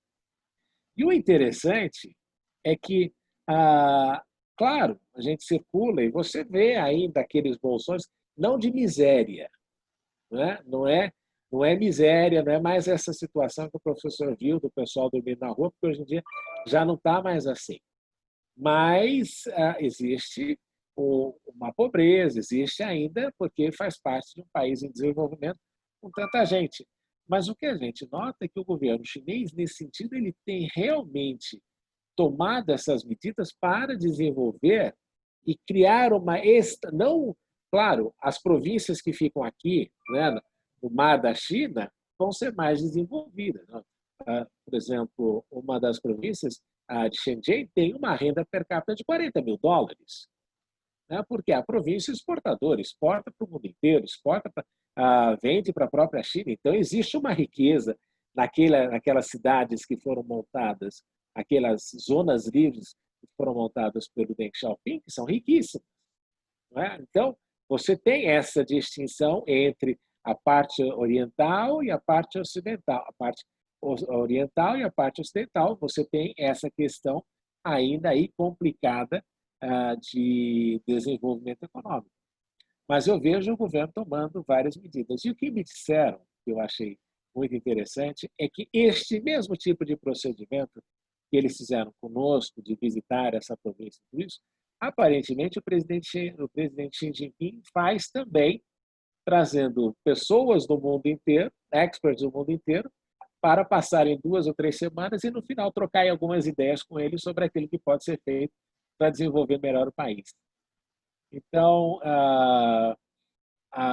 E o interessante é que, claro, a gente circula e você vê ainda aqueles bolsões, não de miséria, né? Não é miséria, não é mais essa situação que o professor viu do pessoal dormindo na rua, porque hoje em dia já não está mais assim. Mas existe uma pobreza, existe ainda, porque faz parte de um país em desenvolvimento com tanta gente. Mas o que a gente nota é que o governo chinês, nesse sentido, ele tem realmente tomado essas medidas para desenvolver e criar não, claro, as províncias que ficam aqui, né, no mar da China, vão ser mais desenvolvidas. Né? Por exemplo, uma das províncias, a de Shenzhen, tem uma renda per capita de $40 mil, né? Porque a província é exportadora, exporta para o mundo inteiro, vende para a própria China. Então, existe uma riqueza naquelas cidades que foram montadas, aquelas zonas livres que foram montadas pelo Deng Xiaoping, que são riquíssimas. Não é? Então, você tem essa distinção entre a parte oriental e a parte ocidental. A parte oriental e a parte ocidental, você tem essa questão ainda aí complicada de desenvolvimento econômico. Mas eu vejo o governo tomando várias medidas. E o que me disseram, que eu achei muito interessante, é que este mesmo tipo de procedimento que eles fizeram conosco, de visitar essa província, tudo isso, aparentemente o presidente Xi Jinping faz também, trazendo pessoas do mundo inteiro, experts do mundo inteiro, para passarem 2 ou 3 semanas e, no final, trocar algumas ideias com ele sobre aquilo que pode ser feito para desenvolver melhor o país. Então,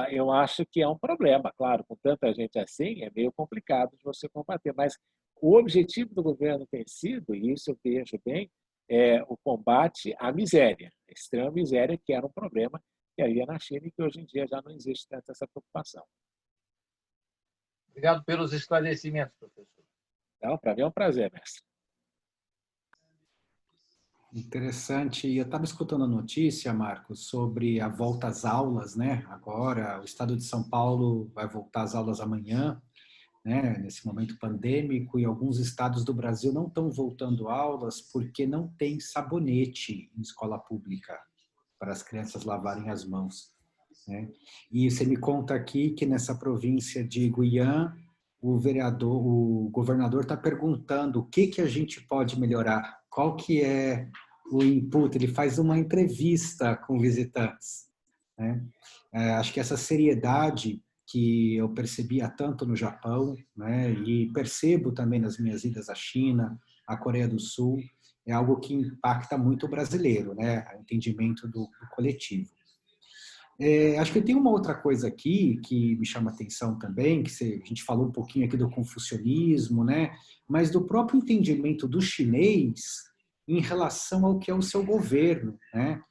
eu acho que é um problema, claro, com tanta gente assim, é meio complicado de você combater, mas o objetivo do governo tem sido, e isso eu vejo bem, é o combate à miséria, a extrema miséria, que era um problema que havia na China e que hoje em dia já não existe tanto essa preocupação. Obrigado pelos esclarecimentos, professor. Então, para mim é um prazer, mestre. Interessante. Eu estava escutando a notícia, Marcos, sobre a volta às aulas, né? Agora, o estado de São Paulo vai voltar às aulas amanhã, né? Nesse momento pandêmico, e alguns estados do Brasil não estão voltando aulas porque não tem sabonete em escola pública para as crianças lavarem as mãos, né? E você me conta aqui que nessa província de Guiana, o governador está perguntando o que a gente pode melhorar, qual que é o input, ele faz uma entrevista com visitantes, né? Acho que essa seriedade que eu percebia tanto no Japão, né, e percebo também nas minhas idas à China, à Coreia do Sul, é algo que impacta muito o brasileiro, né, o entendimento do coletivo. Acho que tem uma outra coisa aqui que me chama atenção também, que a gente falou um pouquinho aqui do confucionismo, né? Mas do próprio entendimento do chinês em relação ao que é o seu governo, né?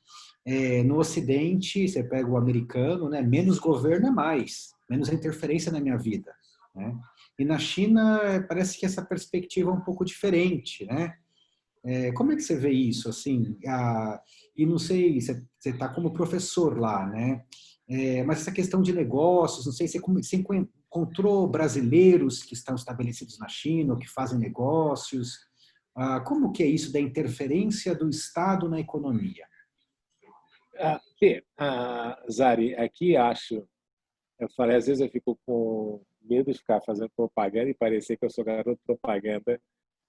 No Ocidente, você pega o americano, né? Menos governo é mais, menos interferência na minha vida, né? E na China parece que essa perspectiva é um pouco diferente, né? Como é que você vê isso, assim? E não sei, você está como professor lá, né? Mas essa questão de negócios, não sei se você encontrou brasileiros que estão estabelecidos na China, ou que fazem negócios. Como que é isso da interferência do Estado na economia? Zari, aqui acho, eu falei, às vezes eu fico com medo de ficar fazendo propaganda e parecer que eu sou garoto propaganda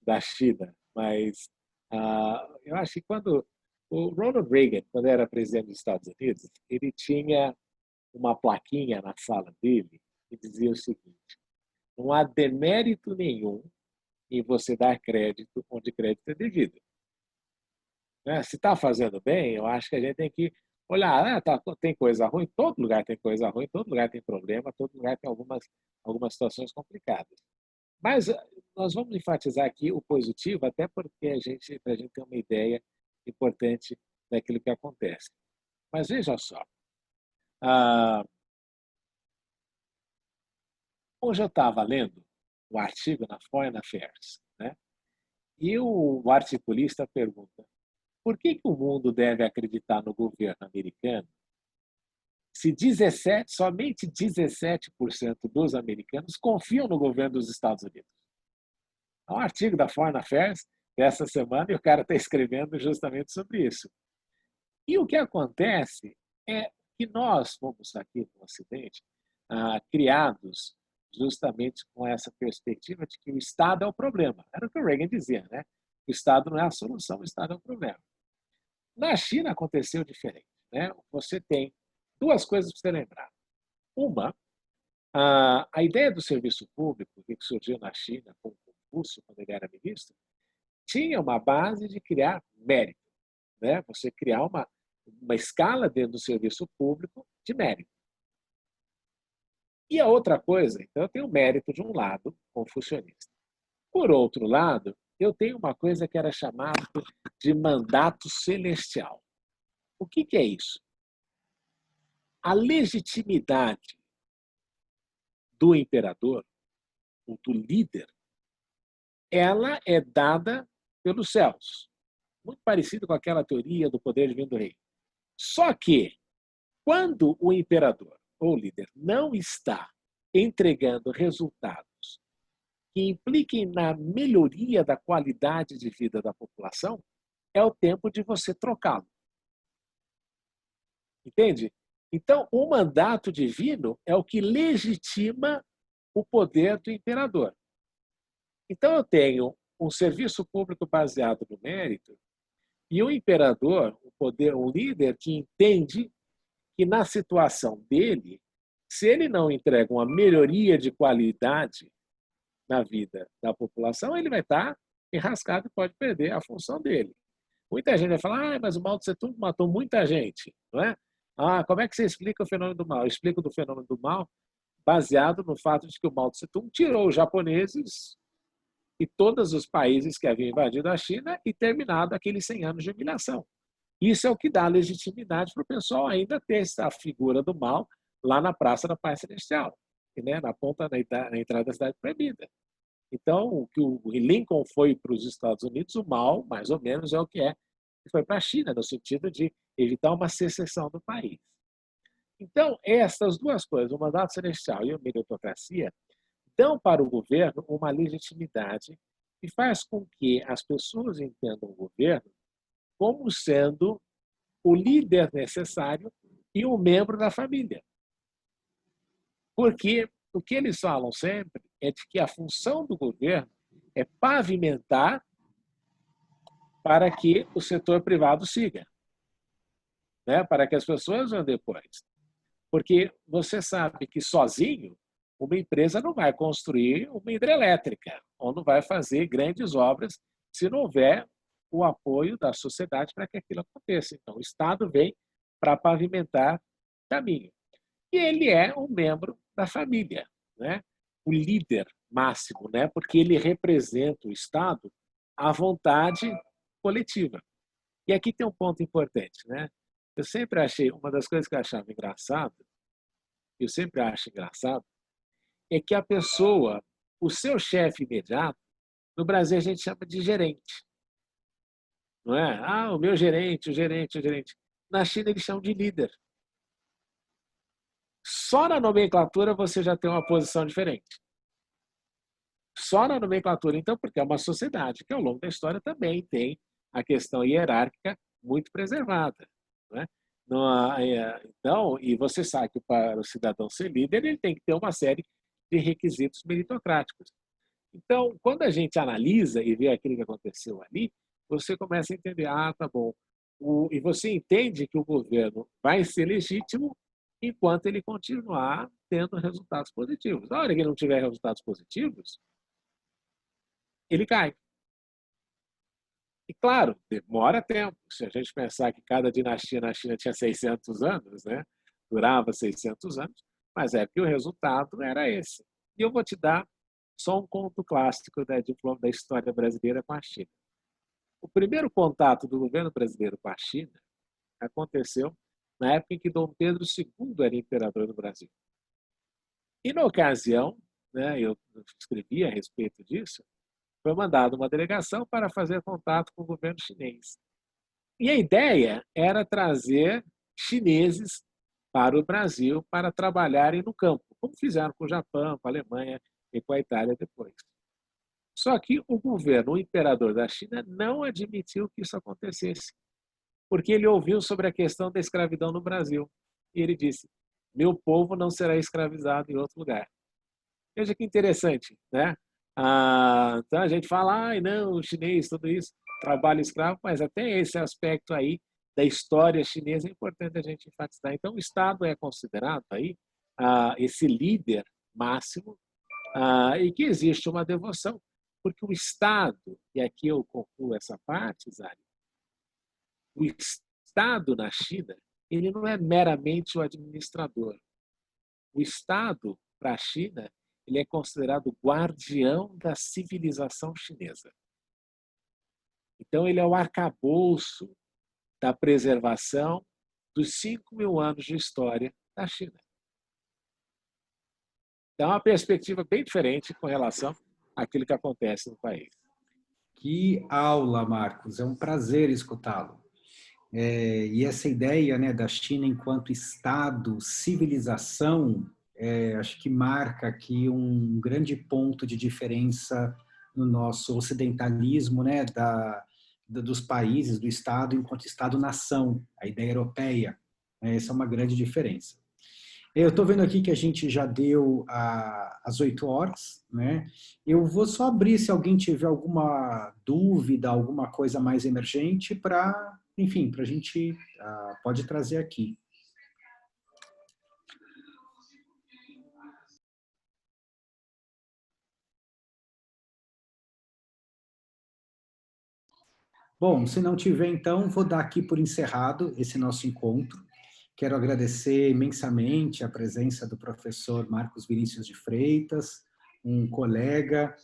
da China, mas eu acho que quando o Ronald Reagan, quando era presidente dos Estados Unidos, ele tinha uma plaquinha na sala dele que dizia o seguinte: não há demérito nenhum em você dar crédito onde crédito é devido. Né? Se está fazendo bem, eu acho que a gente tem que olhar, tem coisa ruim, todo lugar tem coisa ruim, todo lugar tem problema, todo lugar tem algumas situações complicadas. Mas nós vamos enfatizar aqui o positivo, até porque para a gente ter uma ideia importante daquilo que acontece. Mas veja só, hoje eu estava lendo um artigo na Foreign Affairs, né? E o articulista pergunta: por que o mundo deve acreditar no governo americano se somente 17% dos americanos confiam no governo dos Estados Unidos? É um artigo da Foreign Affairs dessa semana e o cara está escrevendo justamente sobre isso. E o que acontece é que nós fomos aqui no Ocidente criados justamente com essa perspectiva de que o Estado é o problema. Era o que o Reagan dizia, né? O Estado não é a solução, o Estado é o problema. Na China aconteceu diferente, né? Você tem duas coisas para você lembrar. Uma, a ideia do serviço público, que surgiu na China com Confúcio, quando ele era ministro, tinha uma base de criar mérito, né? Você criar uma escala dentro do serviço público de mérito. E a outra coisa, então, eu tenho o mérito de um lado, confucionista. Por outro lado, eu tenho uma coisa que era chamada de mandato celestial. O que é isso? A legitimidade do imperador, ou do líder, ela é dada pelos céus. Muito parecido com aquela teoria do poder divino do rei. Só que Quando o imperador ou líder não está entregando resultados que impliquem na melhoria da qualidade de vida da população, é o tempo de você trocá-lo. Entende? Então, o mandato divino é o que legitima o poder do imperador. Então, eu tenho um serviço público baseado no mérito e o imperador, o poder, um líder que entende que na situação dele, se ele não entrega uma melhoria de qualidade na vida da população, ele vai estar enrascado e pode perder a função dele. Muita gente vai falar, mas o Mao Tse Tung matou muita gente, não é? Como é que você explica o fenômeno do mal? Eu explico do fenômeno do mal baseado no fato de que o Mao Tse Tung tirou os japoneses e todos os países que haviam invadido a China e terminado aqueles 100 anos de humilhação. Isso é o que dá legitimidade para o pessoal ainda ter essa figura do mal lá na Praça da Paz Celestial, né, na ponta, na entrada da Cidade Proibida. Então, o que o Lincoln foi para os Estados Unidos, o mal, mais ou menos, é o que foi para a China, no sentido de evitar uma secessão do país. Então, essas duas coisas, o mandato celestial e a meritocracia, dão para o governo uma legitimidade e faz com que as pessoas entendam o governo como sendo o líder necessário e um membro da família. Porque o que eles falam sempre é de que a função do governo é pavimentar para que o setor privado siga, né? Para que as pessoas vão depois. Porque você sabe que sozinho uma empresa não vai construir uma hidrelétrica ou não vai fazer grandes obras se não houver o apoio da sociedade para que aquilo aconteça. Então, o Estado vem para pavimentar caminho. E ele é um membro da família, né? O líder máximo, né? Porque ele representa o Estado à vontade coletiva. E aqui tem um ponto importante, né? Eu sempre achei, uma das coisas que eu achava engraçado, eu sempre acho engraçado, é que a pessoa, o seu chefe imediato, no Brasil a gente chama de gerente. Não é? O meu gerente, o gerente, o gerente. Na China eles chamam de líder. Só na nomenclatura você já tem uma posição diferente. Só na nomenclatura, então, porque é uma sociedade que ao longo da história também tem a questão hierárquica muito preservada. Não é? Então, e você sabe que para o cidadão ser líder, ele tem que ter uma série de requisitos meritocráticos. Então, quando a gente analisa e vê aquilo que aconteceu ali, você começa a entender, tá bom. E você entende que o governo vai ser legítimo enquanto ele continuar tendo resultados positivos. Na hora que ele não tiver resultados positivos, ele cai. E, claro, demora tempo. Se a gente pensar que cada dinastia na China tinha 600 anos, né? Durava 600 anos, mas é que o resultado era esse. E eu vou te dar só um conto clássico da história brasileira com a China. O primeiro contato do governo brasileiro com a China aconteceu na época em que Dom Pedro II era imperador do Brasil. E, na ocasião, né, eu escrevi a respeito disso, foi mandada uma delegação para fazer contato com o governo chinês. E a ideia era trazer chineses para o Brasil para trabalharem no campo, como fizeram com o Japão, com a Alemanha e com a Itália depois. Só que o governo, o imperador da China, não admitiu que isso acontecesse, porque ele ouviu sobre a questão da escravidão no Brasil. E ele disse, meu povo não será escravizado em outro lugar. Veja que interessante, né? Então a gente fala, não, o chinês, tudo isso, trabalho escravo, mas até esse aspecto aí da história chinesa é importante a gente enfatizar. Então o Estado é considerado aí esse líder máximo e que existe uma devoção, porque o Estado, e aqui eu concluo essa parte, Zari, o Estado na China, ele não é meramente o administrador. O Estado, para a China, ele é considerado guardião da civilização chinesa. Então, ele é o arcabouço da preservação dos 5.000 anos de história da China. Então, é uma perspectiva bem diferente com relação àquilo que acontece no país. Que aula, Marcos. É um prazer escutá-lo. E essa ideia, né, da China enquanto Estado, civilização, acho que marca aqui um grande ponto de diferença no nosso ocidentalismo, né, dos países, do Estado enquanto Estado-nação, a ideia europeia. Essa é uma grande diferença. Eu estou vendo aqui que a gente já deu as 8 horas, né? Eu vou só abrir se alguém tiver alguma dúvida, alguma coisa mais emergente para, enfim, para a gente pode trazer aqui. Bom, se não tiver, então, vou dar aqui por encerrado esse nosso encontro. Quero agradecer imensamente a presença do professor Marcos Vinícius de Freitas, um colega,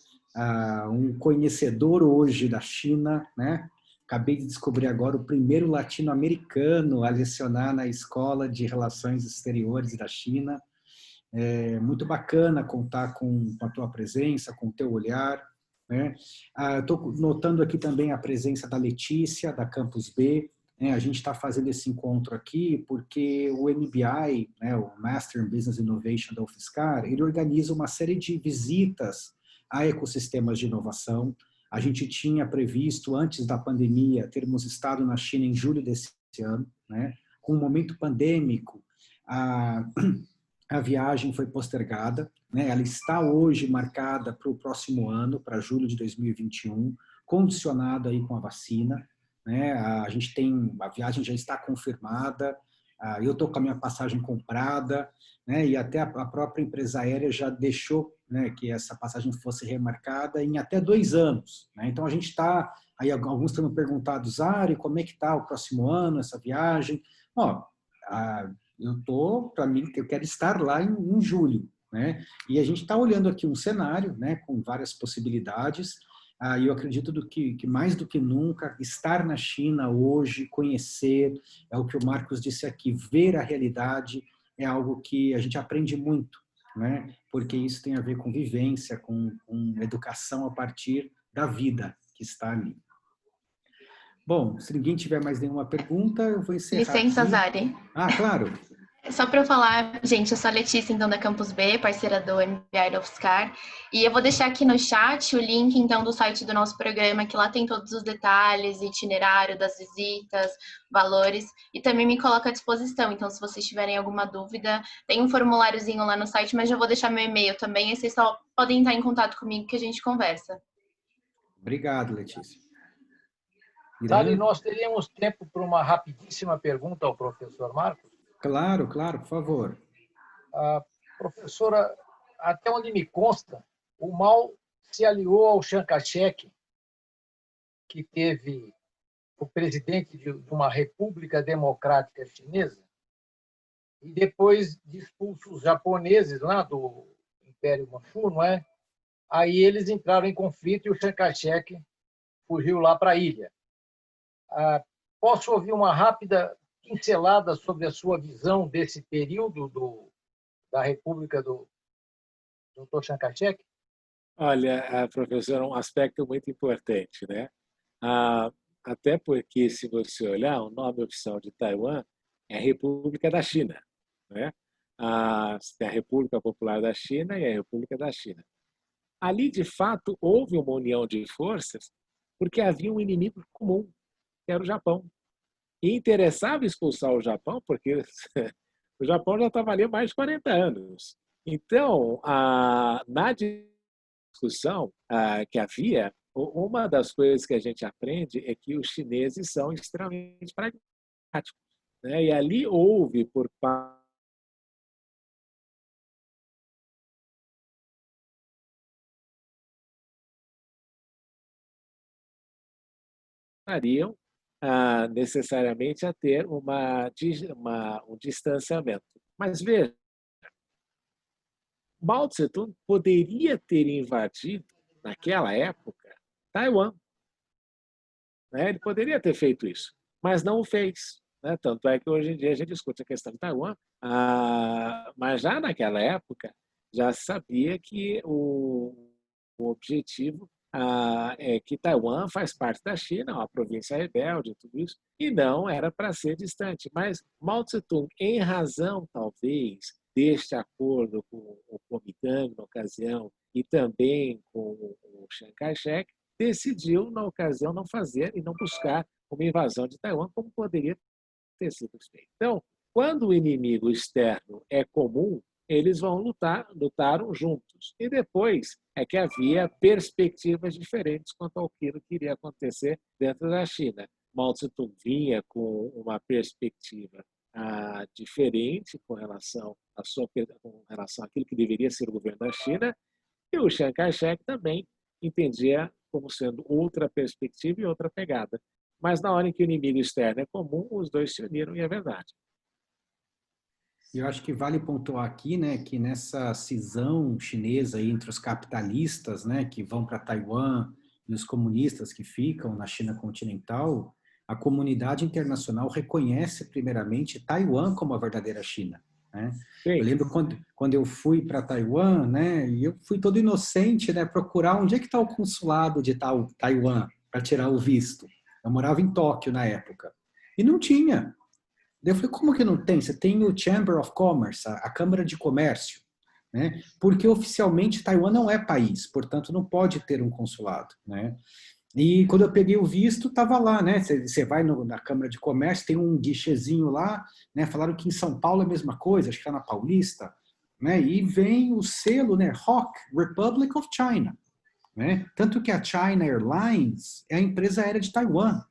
um conhecedor hoje da China, né? Acabei de descobrir agora o primeiro latino-americano a lecionar na Escola de Relações Exteriores da China. É muito bacana contar com a tua presença, com o teu olhar, né? Estou notando aqui também a presença da Letícia, da Campus B. A gente está fazendo esse encontro aqui porque o MBI, né, o Master in Business Innovation da UFSCar, ele organiza uma série de visitas a ecossistemas de inovação. A gente tinha previsto, antes da pandemia, termos estado na China em julho desse ano, né? Com o momento pandêmico, a viagem foi postergada, né? Ela está hoje marcada para o próximo ano, para julho de 2021, condicionada aí com a vacina, né? A gente tem, a viagem já está confirmada, eu estou com a minha passagem comprada, né? E até a própria empresa aérea já deixou, né, que essa passagem fosse remarcada em até 2 anos, né? Então a gente está, aí alguns estão me perguntando, Zari, como é que está o próximo ano, essa viagem? Ó, eu tô, para mim, eu quero estar lá em julho, né? E a gente está olhando aqui um cenário, né, com várias possibilidades. E eu acredito que mais do que nunca estar na China hoje, conhecer, é o que o Marcos disse aqui, ver a realidade é algo que a gente aprende muito, né? Porque isso tem a ver com vivência, com educação a partir da vida que está ali. Bom, se ninguém tiver mais nenhuma pergunta, eu vou encerrar Licença, aqui. Zari. Claro. Só para eu falar, gente, eu sou a Letícia, então, da Campus B, parceira do MBI da UFSCar, e eu vou deixar aqui no chat o link, então, do site do nosso programa, que lá tem todos os detalhes, itinerário das visitas, valores, e também me coloco à disposição, então, se vocês tiverem alguma dúvida, tem um formuláriozinho lá no site, mas já vou deixar meu e-mail também, e vocês só podem entrar em contato comigo que a gente conversa. Obrigado, Letícia. Sali, nós teríamos tempo para uma rapidíssima pergunta ao professor Marcos? Claro, claro, por favor. Professora, até onde me consta, o Mao se aliou ao Chiang Kai-shek, que teve o presidente de uma república democrática chinesa, e depois de expulsos os japoneses lá do Império Manchu, não é? Aí eles entraram em conflito e o Chiang Kai-shek fugiu lá para a ilha. Posso ouvir uma rápida pincelada sobre a sua visão desse período da República do Dr. Chiang Kai-shek? Olha, professor, é um aspecto muito importante, né? Até porque, se você olhar, o nome oficial de Taiwan é a República da China, né? Tem a República Popular da China e a República da China. Ali, de fato, houve uma união de forças porque havia um inimigo comum, que era o Japão. E interessava expulsar o Japão porque o Japão já estava ali há mais de 40 anos. Então, na discussão que havia, uma das coisas que a gente aprende é que os chineses são extremamente pragmáticos, né? E ali houve, por parte necessariamente a ter um distanciamento. Mas veja, Mao Tse-tung poderia ter invadido, naquela época, Taiwan. Né? Ele poderia ter feito isso, mas não o fez. Né? Tanto é que hoje em dia a gente discute a questão de Taiwan, mas já naquela época já se sabia que o objetivo é que Taiwan faz parte da China, uma província rebelde, tudo isso, e não era para ser distante. Mas Mao Tse-tung, em razão, talvez, deste acordo com o Kuomintang, na ocasião, e também com o Chiang Kai-shek, decidiu, na ocasião, não fazer e não buscar uma invasão de Taiwan, como poderia ter sido feito. Então, quando o inimigo externo é comum, eles vão lutaram juntos. E depois é que havia perspectivas diferentes quanto ao que iria acontecer dentro da China. Mao Tse-tung vinha com uma perspectiva diferente com relação àquilo que deveria ser o governo da China, e o Chiang Kai-shek também entendia como sendo outra perspectiva e outra pegada. Mas na hora em que o inimigo externo é comum, os dois se uniram e é verdade. Eu acho que vale pontuar aqui, né, que nessa cisão chinesa aí entre os capitalistas, né, que vão para Taiwan e os comunistas que ficam na China continental, a comunidade internacional reconhece primeiramente Taiwan como a verdadeira China, né? Eu lembro quando eu fui para Taiwan, né, e eu fui todo inocente, né, procurar onde é que está o consulado de Taiwan para tirar o visto. Eu morava em Tóquio na época e não tinha. Daí eu falei, como que não tem? Você tem o Chamber of Commerce, a Câmara de Comércio, né? Porque oficialmente Taiwan não é país, portanto não pode ter um consulado, né? E quando eu peguei o visto, estava lá, né? Você vai na Câmara de Comércio, tem um guichezinho lá, né? Falaram que em São Paulo é a mesma coisa, acho que está na Paulista, né? E vem o selo, né? ROC, Republic of China, né? Tanto que a China Airlines é a empresa aérea de Taiwan,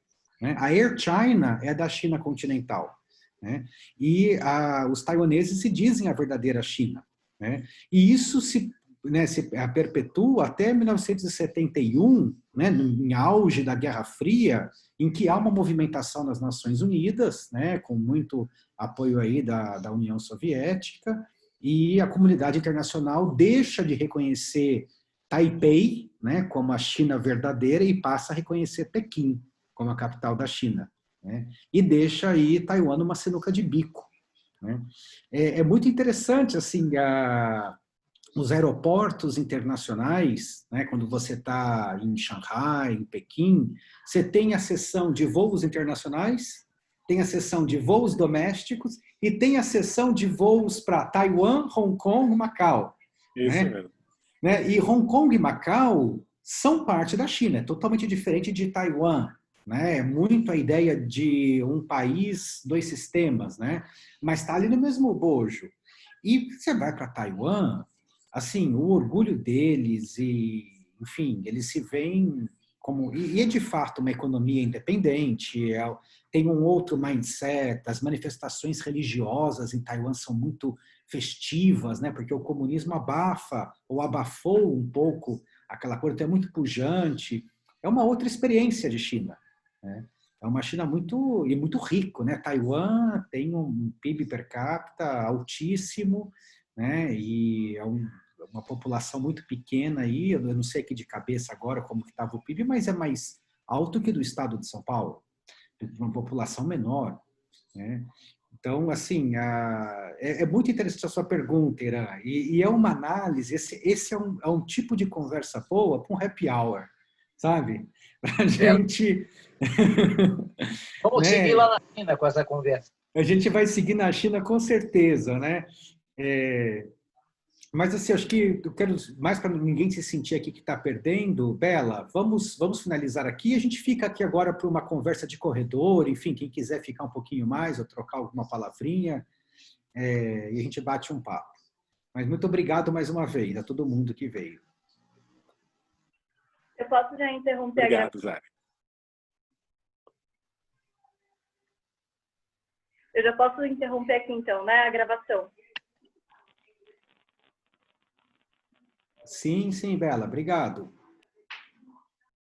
né? A Air China é da China continental, né? E os taiwaneses se dizem a verdadeira China, né? E isso se perpetua até 1971, né, em auge da Guerra Fria, em que há uma movimentação nas Nações Unidas, né, com muito apoio aí da União Soviética, e a comunidade internacional deixa de reconhecer Taipei, né, como a China verdadeira e passa a reconhecer Pequim como a capital da China, né, e deixa aí Taiwan numa sinuca de bico, né. É muito interessante, assim, os aeroportos internacionais, né, quando você está em Xangai, em Pequim, você tem a seção de voos internacionais, tem a seção de voos domésticos e tem a seção de voos para Taiwan, Hong Kong, Macau. Isso Né? mesmo. Né? E Hong Kong e Macau são parte da China, é totalmente diferente de Taiwan. Né? É muito a ideia de um país, dois sistemas, né? Mas está ali no mesmo bojo. E você vai para Taiwan, assim, o orgulho deles e, enfim, eles se veem como... E é de fato uma economia independente, tem um outro mindset, as manifestações religiosas em Taiwan são muito festivas, né? Porque o comunismo abafa, ou abafou um pouco aquela coisa, então é muito pujante. É uma outra experiência de China, né? É uma China muito rico, né? Taiwan tem um PIB per capita altíssimo, né? E é uma população muito pequena aí, eu não sei aqui de cabeça agora como que estava o PIB, mas é mais alto que do estado de São Paulo, uma população menor, né? Então, assim, é muito interessante a sua pergunta, Irã, e é uma análise, esse é um tipo de conversa boa para um happy hour, sabe? Para a gente... Vamos seguir né? lá na China com essa conversa. A gente vai seguir na China com certeza, né? Mas assim, acho que eu quero, mais para ninguém se sentir aqui que está perdendo, Bela, vamos finalizar aqui. A gente fica aqui agora para uma conversa de corredor, enfim, quem quiser ficar um pouquinho mais ou trocar alguma palavrinha, e a gente bate um papo. Mas muito obrigado mais uma vez a todo mundo que veio. Eu posso já interromper a Obrigado, gravação? Zé. Eu já posso interromper aqui então, né, a gravação? Sim, Bela, obrigado.